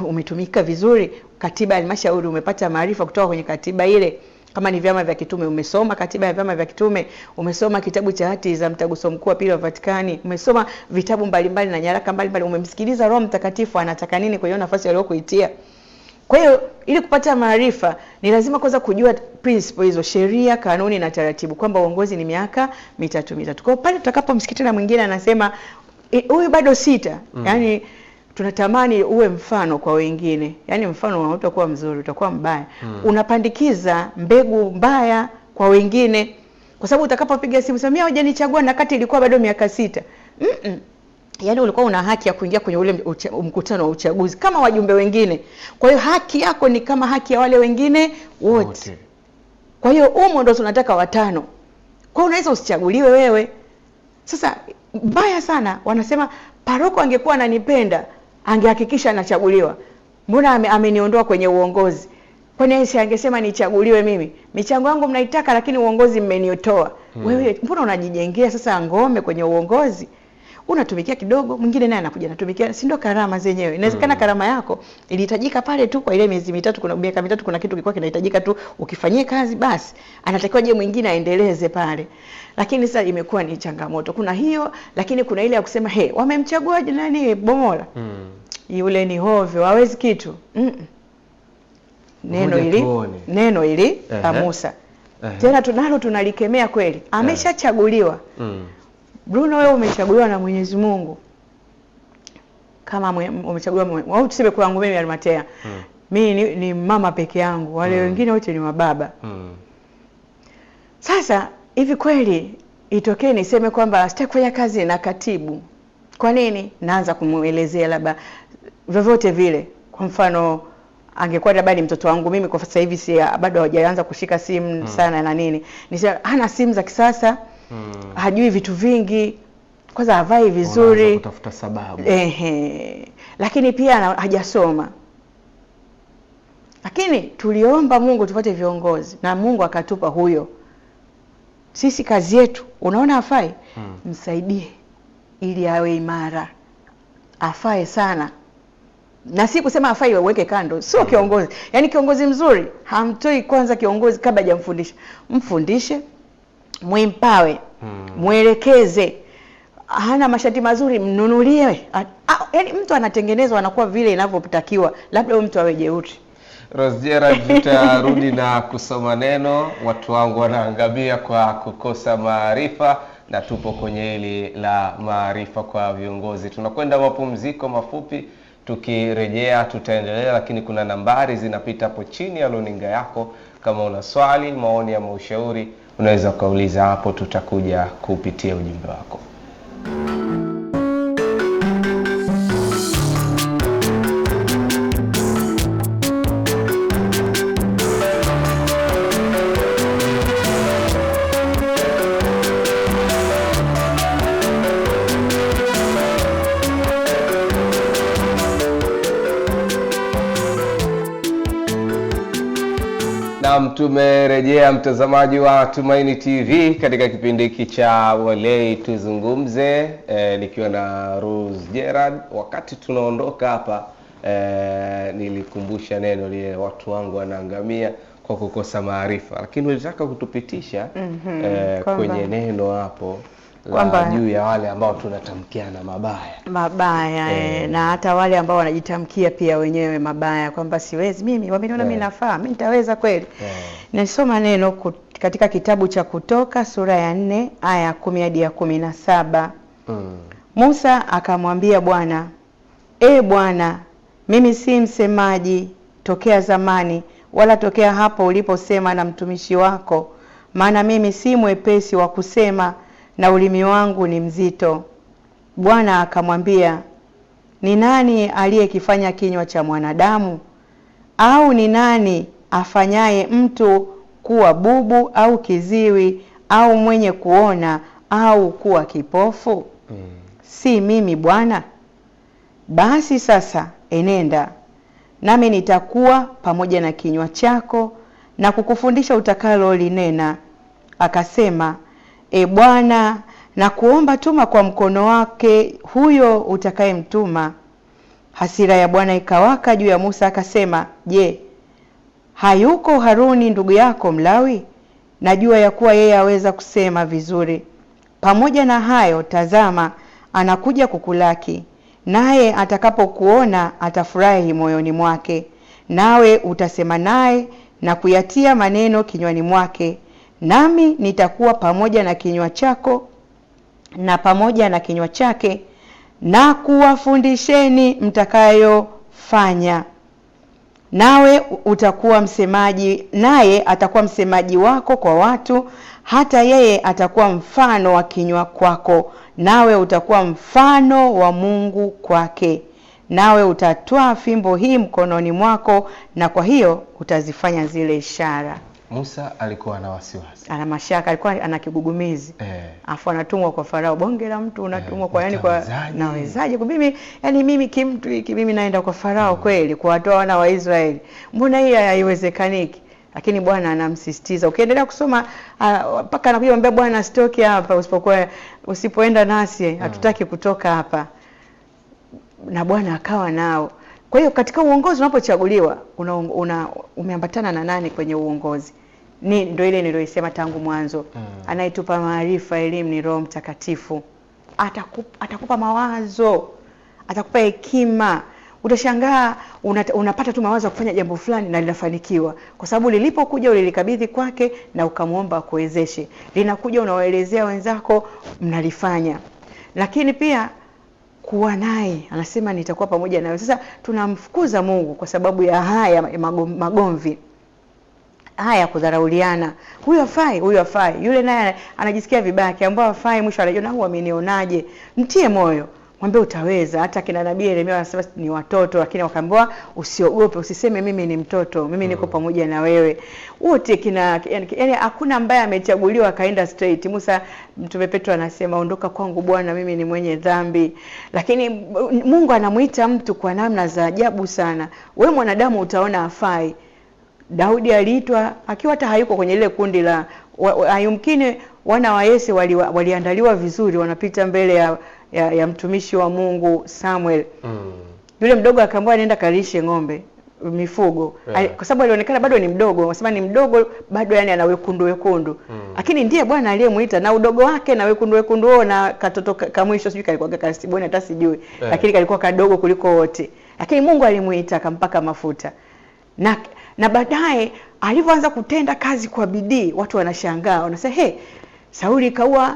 umetumika vizuri? Katiba ya halmashauri umepata maarifa kutoka kwenye katiba ile? Kama ni vyama vya kitume umesoma katiba ya vyama vya kitume, umesoma kitabu cha hati za mtaguso mkuu wa pili wa Vatikani, umesoma vitabu mbalimbali na nyaraka mbalimbali, umemsikiliza Roho Mtakatifu anataka nini kwenye nafasi aliyokuitia. Kwa hiyo ili kupata maarifa ni lazima kwanza kujua principle hizo, sheria, kanuni na taratibu, kwamba uongozi ni miaka mitatu. Kwa pale tutakapomsikia na mwingine anasema huyu bado 6, yani tunatamani uwe mfano kwa wengine. Yani mfano utakuwa mzuri, utakuwa mbaya. Unapandikiza mbegu mbaya kwa wengine. Kwa sababu utakapopiga simu sema hujanichagua na kati ilikuwa bado miaka 6. Yaani ulikuwa una haki ya kuingia kwenye ule mkutano wa uchaguzi kama wajumbe wengine. Kwa hiyo haki yako ni kama haki ya wale wengine wote. Kwa hiyo ndo tunataka 5. Kwa hiyo unaweza usichaguliwe wewe. Sasa mbaya sana wanasema paroko angekuwa ananipenda angehakikisha anachaguliwa. Mbona ameniondoa kwenye uongozi? Kwani yeye angesema nichaguliwe mimi? Michango yangu mnaitaka lakini uongozi mmeniotoa. Wewe mbona unajijengea sasa ngome kwenye uongozi? Unatumikia kidogo, mwingine naye anakuja anatumikia, si ndio karama zenyewe. Inawezekana karama yako ilihitajika pale tu kwa ile miezi mitatu, kuna miaka mitatu, kuna kitu kilikuwa kinahitajika tu ukifanyie kazi basi. Anatakiwa je mwingine aendeleze pale. Lakini sasa imekuwa ni changamoto. Kuna hiyo, lakini kuna ile ya kusema wamemchagua nani Bomola. Yule ni hovyo, hawezi kitu. Neno hili Musa. Tena tunalikemea kweli. Ameshachaguliwa. Bruno wewe umechaguliwa na Mwenyezi Mungu. Kama umechaguliwa au tuseme kwa yangu mimi Almatea. Mimi ni mama peke yangu, wale wengine wote ni mababa. Sasa hivi kweli itokee niseme kwamba sitaki kufanya kazi na katibu. Kwa nini? Naanza kumuelezea labda vyovyote vile. Kwa mfano angekuwa labda ni mtoto wangu mimi, kwa sasa hivi si bado hajaanza kushika simu sana na nini. Nisema hana simu za kisasa. Hajui vitu vingi. Kwanza havai vizuri. Unaanza kutafuta sababu. Lakini pia hajasoma. Lakini tuliomba Mungu tupate viongozi na Mungu akatupa huyo. Sisi kazi yetu, unaona hafai? Msaidie ili awe imara. Afae sana. Na si kusema hafai uweke kando, sio kiongozi. Yaani kiongozi mzuri hamtoi kwanza kiongozi kabla hajamfundisha. Mfundishe, muimpawe, muelekeze. Hana mashati mazuri, mnunulie. Yaani mtu anatengenezwa anakuwa vile inavyotakiwa. Labda huyo mtu awe jeuri. Rose Gerald, tutarudi na kusoma neno. Watu wangu wanaangamia kwa kukosa maarifa, na tupo kwenye hili la maarifa kwa viongozi. Tunakwenda mapumziko mafupi, tukirejea tutaendelea, lakini kuna nambari zinapita hapo chini ya runinga yako. Kama una swali, maoni ama ushauri, unaweza kauliza hapo, tutakuja kupitia ujumbe wako. Naam, tumerejea mtazamaji wa Tumaini TV katika kipindi hiki cha Walei Tuzungumze, nikiwa na Rose Gerald. Wakati tunaondoka hapa nilikumbusha neno lile, watu wangu wanaangamia kwa kukosa maarifa, lakini ulitaka kutupitisha kwenye neno hapo kwamba juu ya wale ambao tunatamkiana mabaya. Na hata wale ambao wanajitamkia pia wenyewe mabaya kwamba siwezi mimi, wameniona mimi nafaa, mimi nitaweza kweli. Nasoma neno katika kitabu cha Kutoka sura ya 4 aya 10 hadi ya 17. Musa akamwambia Bwana, Bwana, mimi si msemaji tokea zamani, wala tokea hapo uliposema na mtumishi wako, maana mimi si mwepesi wa kusema na ulimi wangu ni mzito. Bwana akamwambia, ni nani aliyekifanya kinywa cha mwanadamu? Au ni nani afanyaye mtu kuwa bubu au kiziwi au mwenye kuona au kuwa kipofu? Si mimi Bwana? Basi sasa enenda, nami nitakuwa pamoja na kinywa chako na kukufundisha utakalo linena. Akasema, Bwana, na kuomba tuma kwa mkono wake huyo utakayemtuma. Hasira ya Bwana ikawaka juu ya Musa, akasema, je, hayuko Haruni ndugu yako Mlawi? Najua ya kuwa yeye aweza kusema vizuri. Pamoja na hayo, tazama, anakuja kukulaki, naye atakapokuona atafurahi moyoni mwake, nawe utasema naye na kuyatia maneno kinywani mwake. Nami nitakuwa pamoja na kinywa chako na pamoja na kinywa chake, na kuwafundisheni mtakayofanya. Nawe utakuwa msemaji, naye atakuwa msemaji wako kwa watu, hata yeye atakuwa mfano wa kinywa kwako, nawe utakuwa mfano wa Mungu kwake. Nawe utatwaa fimbo hii mkononi mwako, na kwa hiyo utazifanya zile ishara. Musa alikuwa na wasiwasi, ana mashaka, alikuwa ana kigugumizi. Afu anatumwa kwa Farao. Bonge la mtu unatumwa kwa yani kwa nawezaje kwa mimi, yani mimi kimtu hiki mimi naenda kwa Farao kweli kuwatoa wana wa Israeli? Mbona hii haiwezekaniki? Lakini Bwana anamsisitiza. Ukiendelea kusoma mpaka anakuja kumwambia Bwana sitoki hapa usipoenda nasi hatutaki kutoka hapa. Na Bwana akawa nao. Kwa hiyo katika uongozi unapochaguliwa umeambatana na nani kwenye uongozi? Ndio ile niliyosema tangu mwanzo. Anayetupa maarifa, elimu ni Roho Mtakatifu. Atakupa mawazo, atakupa hekima. Utashangaa unapata tu mawazo kufanya jambo fulani na linafanikiwa kwa sababu lilipokuja ulilikabidhi kwake na ukamwomba akuwezeshe. Linakuja unawaelezea wenzako, mnalifanya. Lakini pia kuwa naye, anasema nitakuwa pamoja nawe. Sasa tunamfukuza Mungu kwa sababu ya haya magomvi. haya kudharauliana, huyu hafai, huyu hafai, yule naye anajisikia vibaya, akiambiwa hafai mwisho anajiona huyu amenionaje. Mtie moyo, mwambie utaweza. Hata kina Nabii Yeremia wanasema ni watoto, lakini wakaambiwa usiogope, usiseme mimi ni mtoto, mimi niko pamoja na wewe. Wote yani hakuna ambaye amechaguliwa akaenda straight. Musa, Mtume Petro anasema ondoka kwangu Bwana, mimi ni mwenye dhambi. Lakini Mungu anamuita mtu kwa namna za ajabu sana. Wewe mwanadamu utaona hafai. Daudi aliitwa akiwa hata hayuko kwenye ile kundi la ayumkine. Wana wa Yese waliandaliwa vizuri, wanapita mbele ya mtumishi wa Mungu Samuel. Yule mdogo akaambiwa nenda kalishe ng'ombe, mifugo. Kwa sababu alionekana bado ni mdogo, wasema ni mdogo bado, yani ana wekundu. Lakini ndiye Bwana aliyemuita, na udogo wake na wekundu wao na katoto kamwisho sijui kalikuwa kasiboni hata sijui. Lakini kalikuwa kadogo kuliko wote. Lakini Mungu alimuita akampaka mafuta. Na baadaye alipoanza kutenda kazi kwa bidii, watu wanashangaa, wanasema Sauli kaua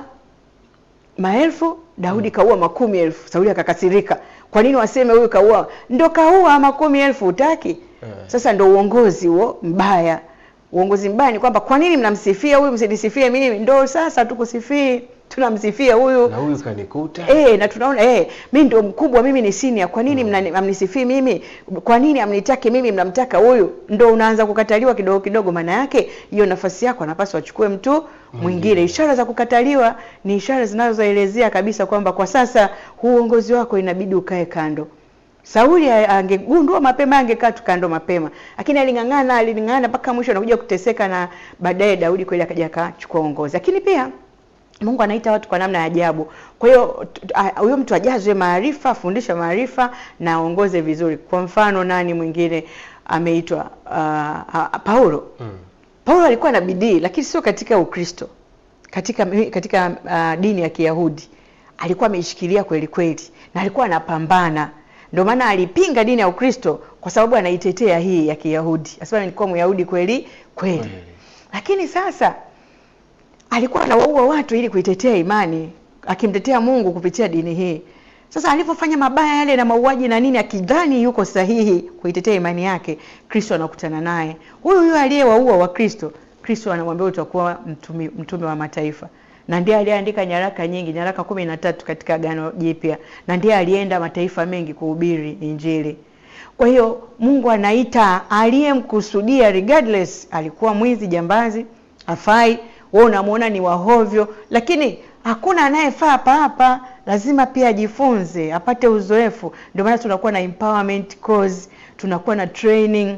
maelfu, Daudi kaua 10,000. Sauli akakasirika. Kwa nini waseme huyu kaua? Ndo kaua 10,000 utaki? Sasa ndo uongozi huo mbaya. Uongozi mbaya ni kwamba kwa nini mnamsifia huyu, msinisifie mimi? Ndo sasa tukusifie, tunamsifia huyu. Na huyu kanikuta. Na tunaona mimi ndo mkubwa, mimi ni senior. Kwa nini mnamnisifia mimi? Kwa nini amnitaki mimi, mnamtaka huyu? Ndo unaanza kukataliwa kidogo kidogo. Maana yake hiyo nafasi yako anapaswa achukue mtu mwingine. Ishara za kukataliwa ni ishara zinazoelezea kabisa kwamba kwa sasa uongozi wako inabidi ukae kando. Sauli angegundua mapema, angekaa tu kando mapema. Lakini aling'ang'ana mpaka mwisho, anakuja kuteseka, na baadaye Daudi kweli akaja akachukua uongozi. Lakini pia Mungu anaita watu kwa namna ya ajabu. Kwa hiyo huyo mtu ajazwe maarifa, afundishe maarifa na aongoze vizuri. Kwa mfano nani mwingine ameitwa Paulo. Paulo alikuwa na bidii, lakini sio katika Ukristo. Katika dini ya Kiyahudi alikuwa ameishikilia kweli kweli, na alikuwa anapambana. Ndio maana alipinga dini ya Ukristo kwa sababu anaitetea hii ya Kiyahudi. Asema nilikuwa Myahudi kweli kweli. Lakini sasa alikuwa anawaua watu ili kuitetea imani, akimtetea Mungu kupitia dini hii. Sasa alipofanya mabaya yale na mauaji na nini, akidhani yuko sahihi kuitetea imani yake, Kristo anakutana naye. Huyu aliyewaua wa Kristo, Kristo anamwambia utakuwa mtume wa mataifa. Na ndiye aliandika nyaraka nyingi, nyaraka 13 katika Agano Jipya. Na ndiye alienda mataifa mengi kuhubiri Injili. Kwa hiyo Mungu anaita aliyemkusudia, regardless alikuwa mwizi, jambazi, hafai, wewe unamuona ni wahovyo, lakini hakuna anayefaa hapa. Lazima pia ajifunze, apate uzoefu. Ndio maana tunakuwa na empowerment course, tunakuwa na training.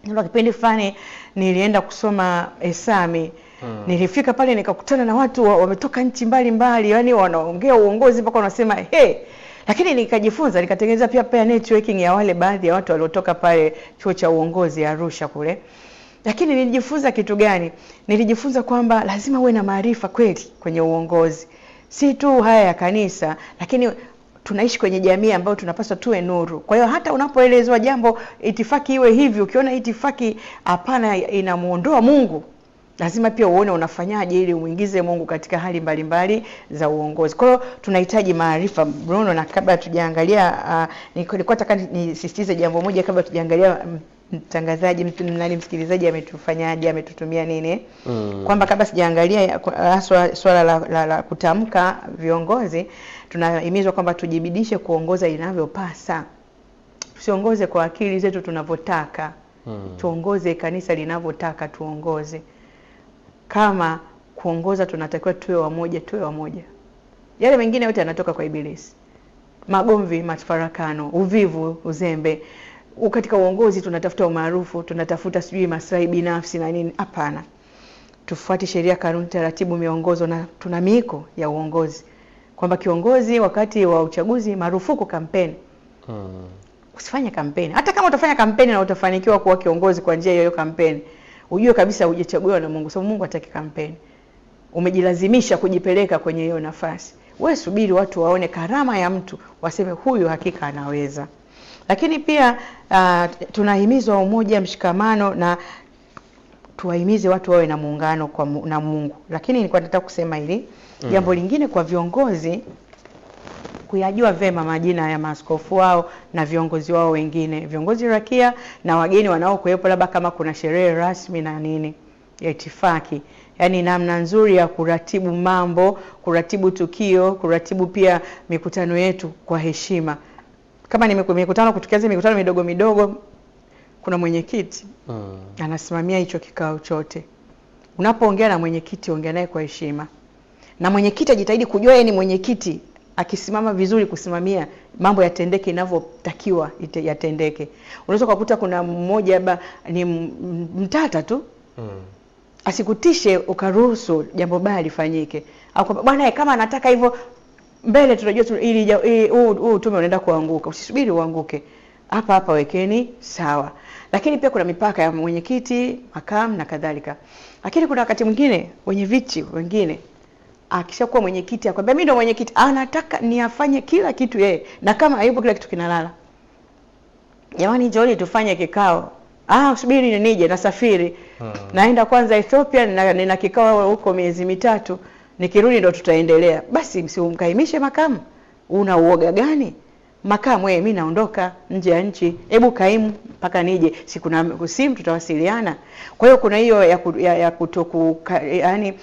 Ndio kipindi fulani nilienda kusoma Esami. Nilifika pale nikakutana na watu wametoka nchi mbalimbali, yani wanaongea uongozi mpaka wanasema lakini nikajifunza, nikatengeneza pia networking ya wale baadhi ya watu waliotoka pale chuo cha uongozi Arusha kule. Lakini nilijifunza kitu gani? Nilijifunza kwamba lazima uwe na maarifa kweli kwenye uongozi. Si tu haya ya kanisa, lakini tunaishi kwenye jamii ambayo tunapaswa tuwe nuru. Kwa hiyo hata unapoelezwa jambo itifaki iwe hivi, ukiona itifaki hapana inamuondoa Mungu, lazima pia uone unafanyaje ili umuingize Mungu katika hali mbalimbali za uongozi. Kwa hiyo tunahitaji maarifa, Bruno. Na kabla tujaangalia nilikuwa nataka nisisitize jambo moja kabla tujaangalia mtangazaji msikilizaji ametufanyaje, ametutumia nini. Kwamba kabla sijaangalia swala la kutamka viongozi, tunahimizwa kwamba tujibidishe kuongoza inavyopasa. Tusiongoze kwa akili zetu tunavyotaka. Tuongoze kanisa linavyotaka tuongoze. Kama kuongoza tunatakiwa tuwe wamoja. Yale mengine yote yanatoka kwa Ibilisi. Magomvi, mafarakano, uvivu, uzembe. Katika uongozi tunatafuta umaarufu, tunatafuta sijui maslahi binafsi na nini. Hapana. Tufuate sheria, kanuni, taratibu, miongozo, na tuna miiko ya uongozi. Kwamba kiongozi wakati wa uchaguzi marufuku kampeni. Usifanye kampeni. Hata kama utafanya kampeni na utafanikiwa kuwa kiongozi kwa njia hiyo kampeni, ujue kabisa hujachaguliwa na Mungu. Sababu Mungu hataki kampeni. Umejilazimisha kujipeleka kwenye hiyo nafasi. Wewe subiri watu waone karama ya mtu, waseme huyu hakika anaweza. Lakini pia tunahimizwa umoja, mshikamano, na tuwahimize watu wawe na muungano na Mungu. Lakini nilikuwa nataka kusema hili jambo lingine kwa viongozi. kuyajua vema majina ya maaskofu wao na viongozi wao wengine, viongozi rakia na wageni wanaokuwepo, labda kama kuna sherehe rasmi na nini ya itifaki. Yaani namna nzuri ya kuratibu mambo, kuratibu tukio, kuratibu pia mikutano yetu kwa heshima. Kama ni mikutano, kutukianza mikutano midogo midogo, kuna mwenyekiti anasimamia hicho kikao chote. Unapoongea na mwenyekiti, ongea naye kwa heshima. Na mwenyekiti ajitahidi kujua yeye ni mwenyekiti, akisimama vizuri kusimamia mambo yatendeke inavyotakiwa yatendeke. Unaweza kukuta kuna mmoja ni mtata tu. Asikutishe ukaruhusu jambo baya lifanyike. Au bwana kama anataka hivyo mbele tunajua ili tume unaenda kuanguka. Usisubiri uanguke. Hapa wekeni sawa. Lakini pia kuna mipaka ya mwenyekiti, makamu na kadhalika. Lakini kuna wakati mwingine wenye viti wengine akishakuwa mwenyekiti akwambia mimi ndo mwenyekiti, anataka niafanye kila kitu yeye, na kama hayupo kila kitu kinalala. Jamani njooni tufanye kikao. Usubiri nije nasafiri. Naenda kwanza Ethiopia, nina kikao huko miezi 3, nikirudi ndo tutaendelea. Basi msimkaimishe makamu. Una uoga gani? Makamu mimi naondoka nje ya nchi. Hebu kaimu mpaka nije. Siku simu tutawasiliana. Kwa hiyo kuna hiyo ya kutoku yani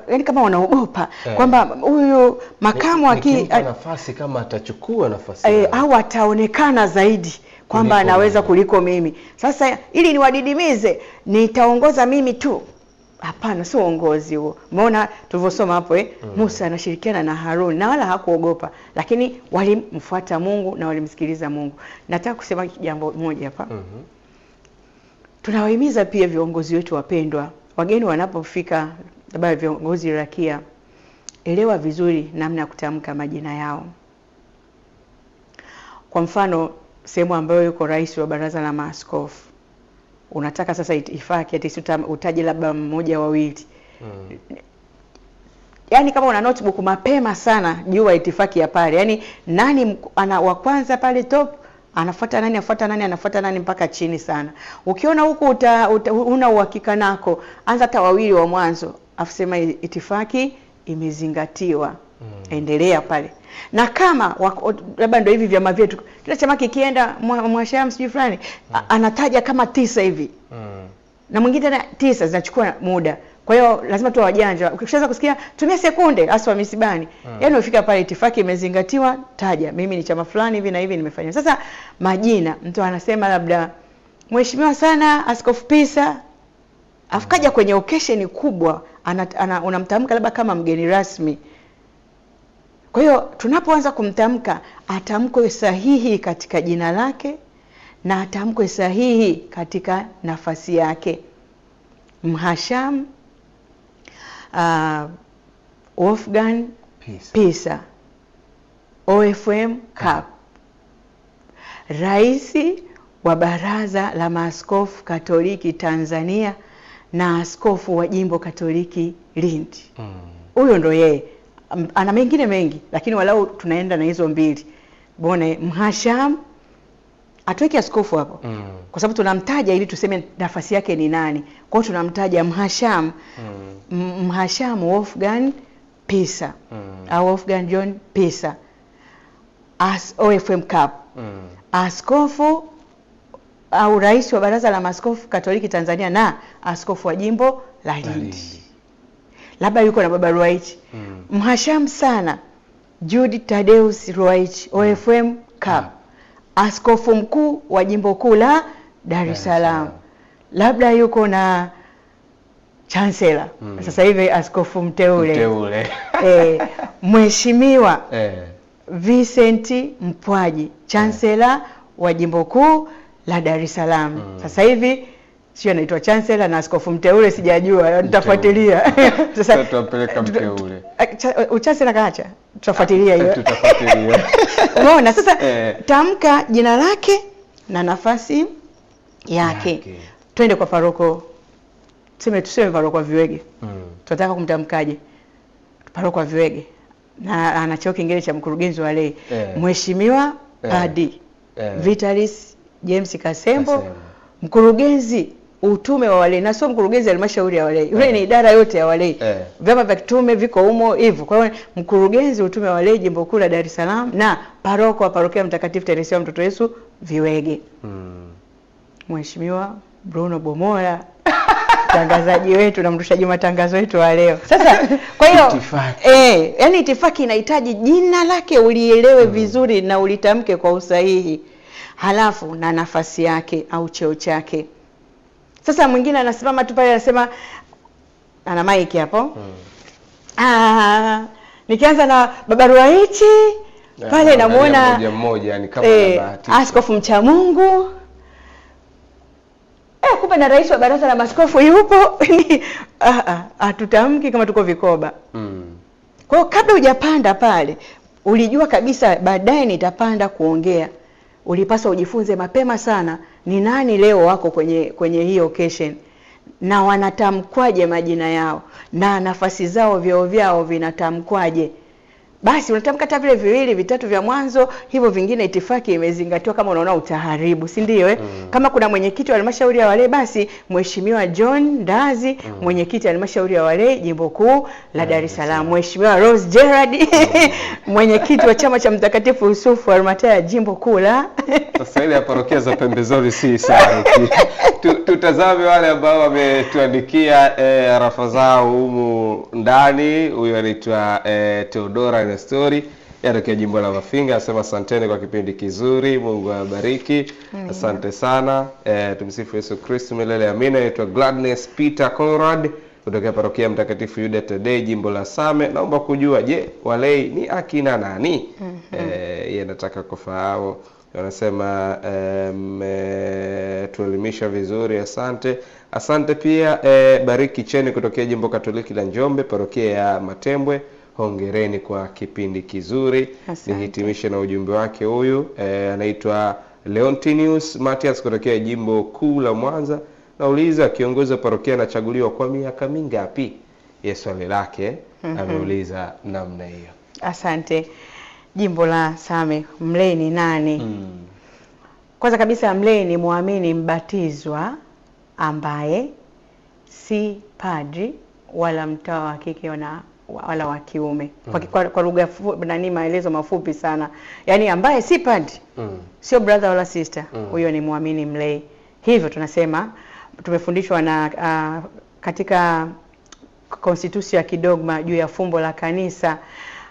yani kama wanaogopa kwamba huyu makamu nafasi kama atachukua nafasi au ataonekana zaidi kwamba anaweza kuliko mimi. Sasa ili niwadidimize, nitaongoza mimi tu. Hapana, sio uongozi huo. Umeona tulivyosoma hapo Musa anashirikiana na Harun na wala hakuogopa, lakini walimfuata Mungu na walimsikiliza Mungu. Nataka kusema jambo moja hapa. Tunawahimiza pia viongozi wetu wapendwa, wageni wanapofika, labda viongozi rakia, elewa vizuri namna ya kutamka majina yao. Kwa mfano, sehemu ambayo yuko rais wa baraza la maaskofu, unataka sasa itifaki ati utaje labda mmoja wawili. Yaani kama una notebook mapema sana jua itifaki ya pale. Yaani nani ana wa kwanza pale top, anafuata nani, anafuata nani mpaka chini sana. Ukiona huko una uhakika nako, anza hata wawili wa mwanzo, afusema itifaki imezingatiwa. Endelea pale. Na kama labda ndio hivi vyama vyetu, kila chama kikienda mwasham sijui fulani anataja kama 9 hivi. Na mwingine tena 9 zinachukua muda. Kwa hiyo lazima tu wajanja. Ukishaanza kusikia tumia sekunde aswa misibani. Yaani ufika pale itifaki imezingatiwa, taja mimi ni chama fulani hivi na hivi nimefanya. Sasa majina, mtu anasema labda mheshimiwa sana Askofu Pisa, afikaja kwenye occasion kubwa unamtamka labda kama mgeni rasmi. Kwa hiyo tunapoanza kumtamka, atamkwe sahihi katika jina lake na atamkwe sahihi katika nafasi yake. Mhasham Wolfgang Pisa, OFM Cup, rais wa Baraza la Maaskofu Katoliki Tanzania na askofu wa Jimbo Katoliki Lindi. Huyo ndo yeye. Ana mengine mengi, lakini walau tunaenda na hizo mbili. Bone Mhasham atuweke askofu hapo. Kwa sababu tunamtaja ili tuseme nafasi yake ni nani. Kwa hiyo tunamtaja Mhasham. Mhasham Wolfgang Pisa. Au Wolfgang John Pisa. OFM Cup. Askofu au rais wa Baraza la Maaskofu Katoliki Tanzania na askofu wa Jimbo la Lindi. Labda yuko na baba Ruwa'ichi. Mhasham sana Jude Tadeus Ruwa'ichi, OFM Cup. Askofu mkuu wa Jimbo Kuu la Dar es Salaam. Labda yuko na chancellor. Sasa hivi askofu mteule. Mheshimiwa Vincent Mpwaji, chancellor wa Jimbo Kuu la Dar es Salaam. Sasa hivi sio anaitwa chancellor na askofu mteule, sijajua, nitafuatilia. Sasa tutapeleka mteule. Chancellor kaacha, tutafuatilia hiyo. Umeona sasa tamka jina lake na nafasi yake. Twende kwa paroko. Tuseme paroko wa Viwege. Tunataka kumtamkaje? Paroko wa Viwege. Na ana cheo kingine cha mkurugenzi wa lei. Mheshimiwa Padi Vitalis James Kasembo, mkurugenzi utume wa walei, na sio mkurugenzi wa halmashauri ya walei. Yule ni idara yote ya walei. Vyama vya kitume viko humo hivyo. Kwa hiyo mkurugenzi utume wa walei jimbo kuu la Dar es Salaam na paroko wa parokia Mtakatifu Teresia mtoto Yesu Viwege. Mheshimiwa Bruno Bomora mtangazaji wetu na mrushaji matangazo wetu wa leo. Sasa kwa hiyo yani itifaki inahitaji jina lake ulielewe vizuri na ulitamke kwa usahihi. Halafu na nafasi yake au cheo chake. Sasa mwingine anasimama tu pale anasema ana mic hapo. Nikianza na Baba Ruwaichi pale namuona mmoja yani kama bahati. Askofu mcha Mungu. Kumbe na rais wa baraza la maaskofu yupo. Hatutamki kama tuko vikoba. Kwa hiyo kabla hujapanda pale ulijua kabisa baadaye nitapanda kuongea. Ulipaswa ujifunze mapema sana ni nani leo wako kwenye hii occasion na wanatamkwaje majina yao na nafasi zao vyao vinatamkwaje. Basi unatamka hata vile viwili vitatu vya mwanzo, hivyo vingine itifaki imezingatiwa kama unaona utaharibu, si ndio Kama kuna mwenyekiti wa halmashauri ya walei basi Mheshimiwa John Ndazi, mwenyekiti wa halmashauri ya walei jimbo kuu la Dar es Salaam. Mheshimiwa Rose Gerard, mwenyekiti wa chama cha Mtakatifu Yusufu Almataya jimbo kuu la. Sasa ile ya parokia za pembezoni si sana. Tutazame wale ambao wametuandikia rafa zao humu ndani. Huyu anaitwa Theodora Nestori yatokea jimbo la Mafinga, asema asanteni kwa kipindi kizuri, Mungu awabariki. Asante sana. Tumsifu Yesu Kristo milele amina. Anaitwa Gladness Peter Conrad kutoka parokia Mtakatifu Yuda Tadei jimbo la Same. Naomba kujua je, walei ni akina nani? Yeye nataka kufahamu. Wanasema tuelimisha vizuri, asante. Asante pia Bariki Cheni kutokea jimbo Katoliki la Njombe parokia ya Matembwe. Hongereni kwa kipindi kizuri. Nihitimishe na ujumbe wake huyu. Anaitwa Leontinius Matias kutokea jimbo kuu la Mwanza. Nauliza kiongozi wa parokia anachaguliwa kwa miaka mingapi? Swali lake ameuliza namna hiyo. Asante. Jimbo la Same, mlei ni nani? Kwanza kabisa mlei ni muamini mbatizwa ambaye si padri wala mtawa wa kike wala wa kiume. Kwa lugha maelezo mafupi sana. Yaani ambaye si padri, sio brother wala sister, huyo ni muamini mlei. Hivyo tunasema tumefundishwa na katika konstitusi ya kidogma juu ya fumbo la kanisa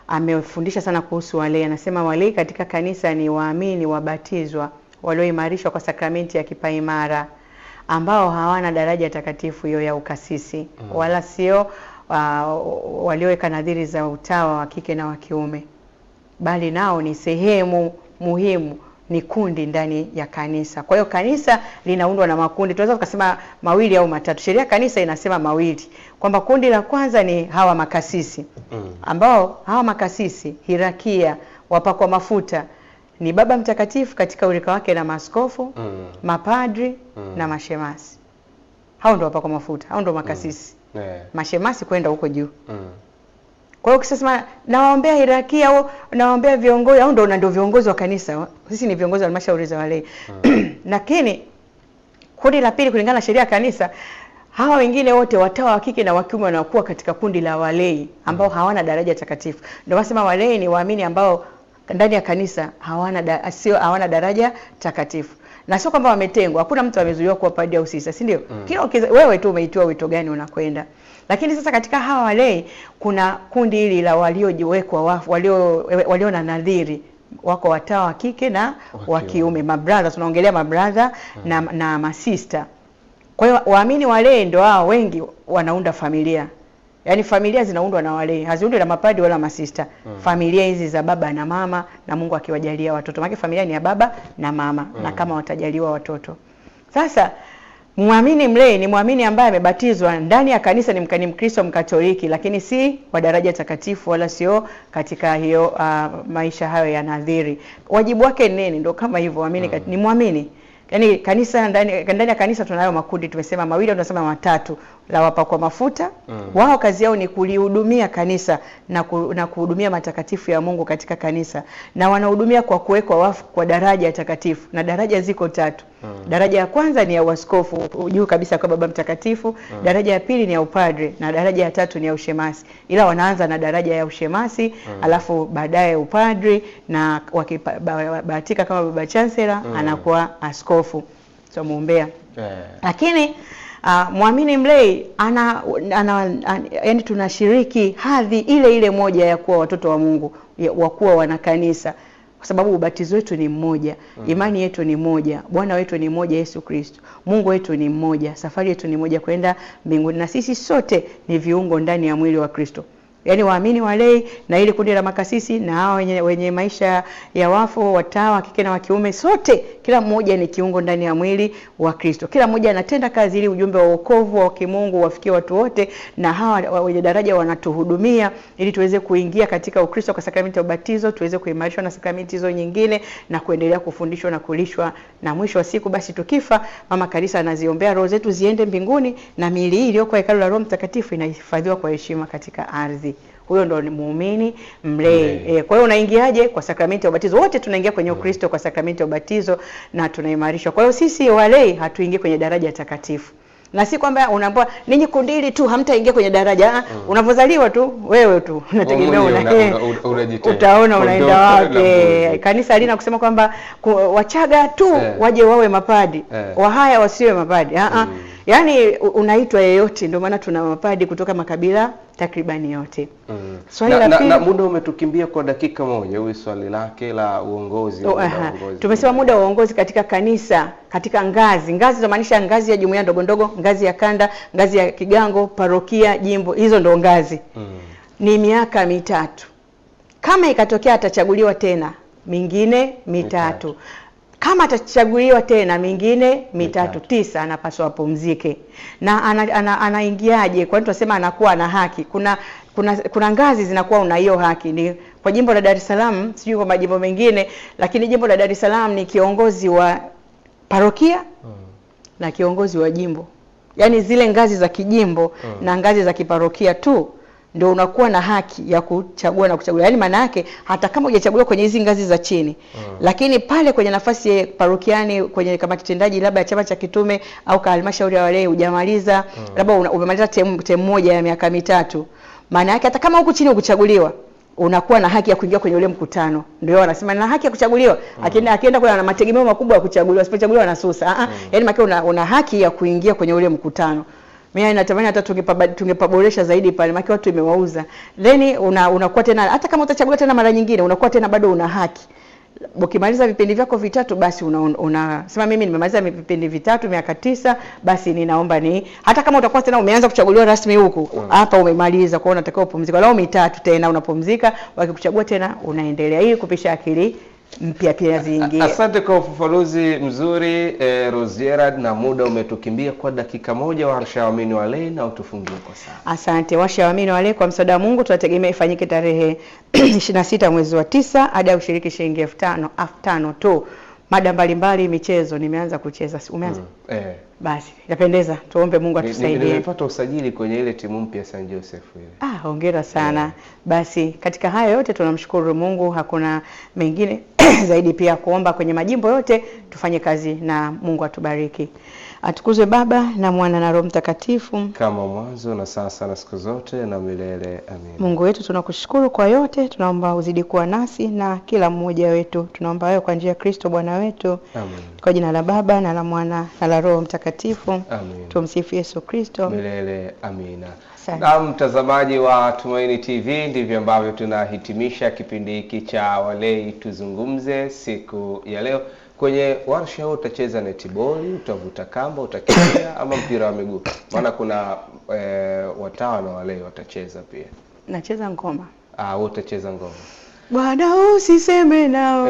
amefundisha sana kuhusu walei. Anasema walei katika kanisa ni waamini wabatizwa walioimarishwa kwa sakramenti ya kipaimara ambao hawana daraja takatifu hiyo ya ukasisi wala sio walioweka nadhiri za utawa wa kike na wa kiume, bali nao ni sehemu muhimu, ni kundi ndani ya kanisa. Kwa hiyo kanisa linaundwa na makundi, tunaweza kusema mawili au matatu. Sheria kanisa inasema mawili, kwamba kundi la kwanza ni hawa makasisi ambao hawa makasisi hierarkia wapakwa mafuta ni Baba Mtakatifu katika urika wake na maaskofu, mapadri na mashemasi. Hao ndio wapakwa mafuta, hao ndio makasisi. Mashemasi kwenda huko juu. Kwa hiyo ukisema nawaombea hierarkia au nawaombea viongozi, au ndio viongozi wa kanisa. Sisi ni viongozi wa halmashauri za walei. Lakini kundi la pili kulingana na sheria ya kanisa, hawa wengine wote watawa wa kike na wa kiume wanakuwa katika kundi la walei ambao hawana daraja takatifu. Ndio wasema walei ni waamini ambao ndani ya kanisa hawana daraja takatifu. Na sio kwamba wametengwa, hakuna mtu amezuiwa kuwa padri au sista, si ndio? Wewe tu umeitiwa wito gani unakwenda. Lakini sasa katika hawa walei kuna kundi hili la waliojiwekwa walio na nadhiri, wako watawa wa kike na wa kiume, mabrother, tunaongelea mabrother na masista. Kwa hiyo waamini walei ndio hao wengi wanaunda familia. Yaani familia zinaundwa na walei, haziundwi na mapadi wala masista. Familia hizi za baba na mama na Mungu akiwajalia watoto. Maana familia ni ya baba na mama na kama watajaliwa watoto. Sasa muamini mlei ni muamini ambaye amebatizwa ndani ya kanisa, ni Mkristo Mkatoliki, lakini si wa daraja takatifu wala sio katika hiyo maisha hayo ya nadhiri. Wajibu wake nini? Ndio kama hivyo muamini ni muamini. Yaani kanisa ndani ya kanisa tunayo makundi, tumesema mawili au tunasema matatu. la wapakwa mafuta. Wao kazi yao ni kulihudumia kanisa na kuhudumia matakatifu ya Mungu katika kanisa, na wanahudumia kwa kuwekwa wafu kwa daraja ya takatifu, na daraja ziko 3. Daraja ya kwanza ni ya uaskofu, juu kabisa kwa Baba Mtakatifu. Daraja ya pili ni ya upadre, na daraja ya 3 ni ya ushemasi. Ila wanaanza na daraja ya ushemasi, alafu baadaye upadre, na wakibahatika kama Baba Chancellor anakuwa askofu. So muombea. Lakini muamini mlei yani tunashiriki hadhi ile ile moja ya kuwa watoto wa Mungu, wa kuwa wana kanisa, kwa sababu ubatizo wetu ni mmoja, imani yetu ni moja, Bwana wetu ni mmoja, Yesu Kristo. Mungu wetu ni mmoja, safari yetu ni moja kwenda mbinguni, na sisi sote ni viungo ndani ya mwili wa Kristo. Yaani waamini walei na ile kundi la makasisi na hao wenye maisha ya wafu, watawa kike na wa kiume, sote kila mmoja ni kiungo ndani ya mwili wa Kristo. Kila mmoja anatenda kazi ili ujumbe wa wokovu wa kimungu wafikie watu wote, na hawa wenye daraja wanatuhudumia ili tuweze kuingia katika Ukristo kwa sakramenti ya ubatizo, tuweze kuimarishwa na sakramenti hizo nyingine na kuendelea kufundishwa na kulishwa, na mwisho wa siku basi tukifa, mama kanisa anaziombea roho zetu ziende mbinguni, na miili hii iliyokuwa hekalu la Roho Mtakatifu inahifadhiwa kwa heshima katika ardhi. Huyo ndo ni muumini mlei. Kwa hiyo unaingiaje? Kwa sakramenti ya ubatizo. Wote tunaingia kwenye Ukristo kwa sakramenti ya ubatizo na tunaimarishwa. Kwa hiyo sisi walei hatuingie kwenye daraja takatifu. Na si kwamba unaambiwa ninyi kundi hili tu hamtaingia kwenye daraja. Unavozaliwa tu wewe tu unategemea utaona unaenda wapi. Kanisa halina kusema kwamba Wachaga tu waje wawe mapadi, Wahaya wasiwe mapadi. Yaani unaitwa yeyote, ndio maana tuna mapadi kutoka makabila takribani yote. Swali la pili, na muda umetukimbia kwa dakika moja. Huyu swali lake la uongozi. Tumesema muda wa uongozi katika kanisa, katika ngazi zinamaanisha ngazi ya jumuiya ndogo ndogo, ngazi ya kanda, ngazi ya kigango, parokia, jimbo. Hizo ndo ngazi. Ni miaka 3. Kama ikatokea atachaguliwa tena, mingine 3. Kama atachaguliwa tena mingine 3, 9 anapaswa apumzike. Na anaingiaje? Kwa nini tunasema anakuwa na haki? Kuna ngazi zinakuwa una hiyo haki. Ni kwa jimbo la Dar es Salaam, sijui kwa majimbo mengine, lakini jimbo la Dar es Salaam ni kiongozi wa parokia na kiongozi wa jimbo. Yaani zile ngazi za kijimbo na ngazi za kiparokia tu ndio unakuwa na haki ya kuchagua na kuchaguliwa. Yaani maana yake hata kama hujachaguliwa kwenye hizi ngazi za chini, lakini pale kwenye nafasi ya parokiani, kwenye kamati tendaji labda ya chama cha kitume au halmashauri ya walei hujamaliza, labda umemaliza term moja ya miaka 3, maana yake hata kama huku chini ukuchaguliwa, unakuwa na haki ya kuingia kwenye ule mkutano. Ndio wanasema na haki ya kuchaguliwa. Akienda kwa na mategemeo makubwa ya kuchaguliwa, asipochaguliwa anasusa. Yaani maana una haki ya kuingia kwenye ule mkutano. Mimi natamani hata tungepaboresha zaidi pale, maana watu imewauza. Then unakuwa tena, hata kama utachaguliwa tena mara nyingine, unakuwa tena bado una haki. Ukimaliza vipindi vyako 3 basi unasema mimi nimemaliza vipindi 3 miaka 9, basi ninaomba hata kama utakuwa tena umeanza kuchaguliwa rasmi huku, hapa umemaliza, kwa hiyo unatakiwa upumzike. Lao 3 tena unapumzika, wakikuchagua tena unaendelea, ili kupisha akili mpya pia ziingie. Asante kwa ufafanuzi mzuri Rose Gerard, na muda umetukimbia kwa dakika moja. Warsha waamini walei na utufungie kwa sana. Asante. Warsha waamini walei kwa msaada wa Mungu tunategemea ifanyike tarehe 26 mwezi wa 9. Ada ya ushiriki shilingi 5,000 tu. Mada mbalimbali, michezo nimeanza kucheza. Umeanza? Basi yapendeza, tuombe Mungu atusaidie. Nimepata usajili kwenye ile timu mpya San Joseph ile. Hongera sana. Basi katika haya yote tunamshukuru Mungu, hakuna mengine zaidi pia kuomba kwenye majimbo yote tufanye kazi, na Mungu atubariki. Atukuzwe Baba na Mwana na Roho Mtakatifu, kama mwanzo na sasa na siku zote na milele. Amen. Mungu wetu tunakushukuru kwa yote, tunaomba uzidi kuwa nasi na kila mmoja wetu. Tunaomba hayo kwa njia ya Kristo Bwana wetu. Amen. Kwa jina la Baba na la Mwana na la Roho Mtakatifu. Amen. Tumsifu Yesu Kristo. Milele amina. Na mtazamaji wa Tumaini TV, ndivyo ambavyo tunahitimisha kipindi hiki cha Walei Tuzungumze siku ya leo. Kwenye warsha utacheza netball, utavuta kamba, utakimbia ama mpira wa miguu? Maana kuna watawa na walei watacheza pia. Nacheza ngoma. Wewe utacheza ngoma. Bwana usiseme nao.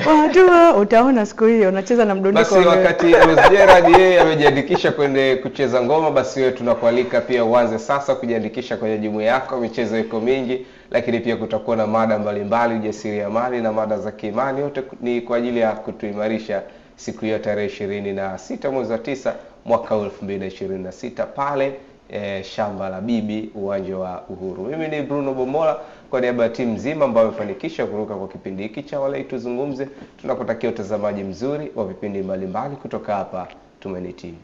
Watu utaona siku hiyo unacheza na mdondoko. Basi wakati Rose Gerard yeye amejiandikisha kwenda kucheza ngoma, basi wewe tunakualika pia uanze sasa kujiandikisha kwenye jumuiya yako. Michezo iko mingi, lakini pia kutakuwa na mada mbalimbali, ujasiriamali na mada za kiimani. Yote ni kwa ajili ya kutuimarisha siku hiyo tarehe 26 mwezi wa 9 mwaka 2026 pale shamba la bibi, uwanja wa Uhuru. Mimi ni Bruno Bomola kwa niaba ya timu nzima ambayo imefanikisha kuruka kwa kipindi hiki cha Walei Tuzungumze. Tunakutakia utazamaji mzuri wa vipindi mbalimbali kutoka hapa Tumaini TV.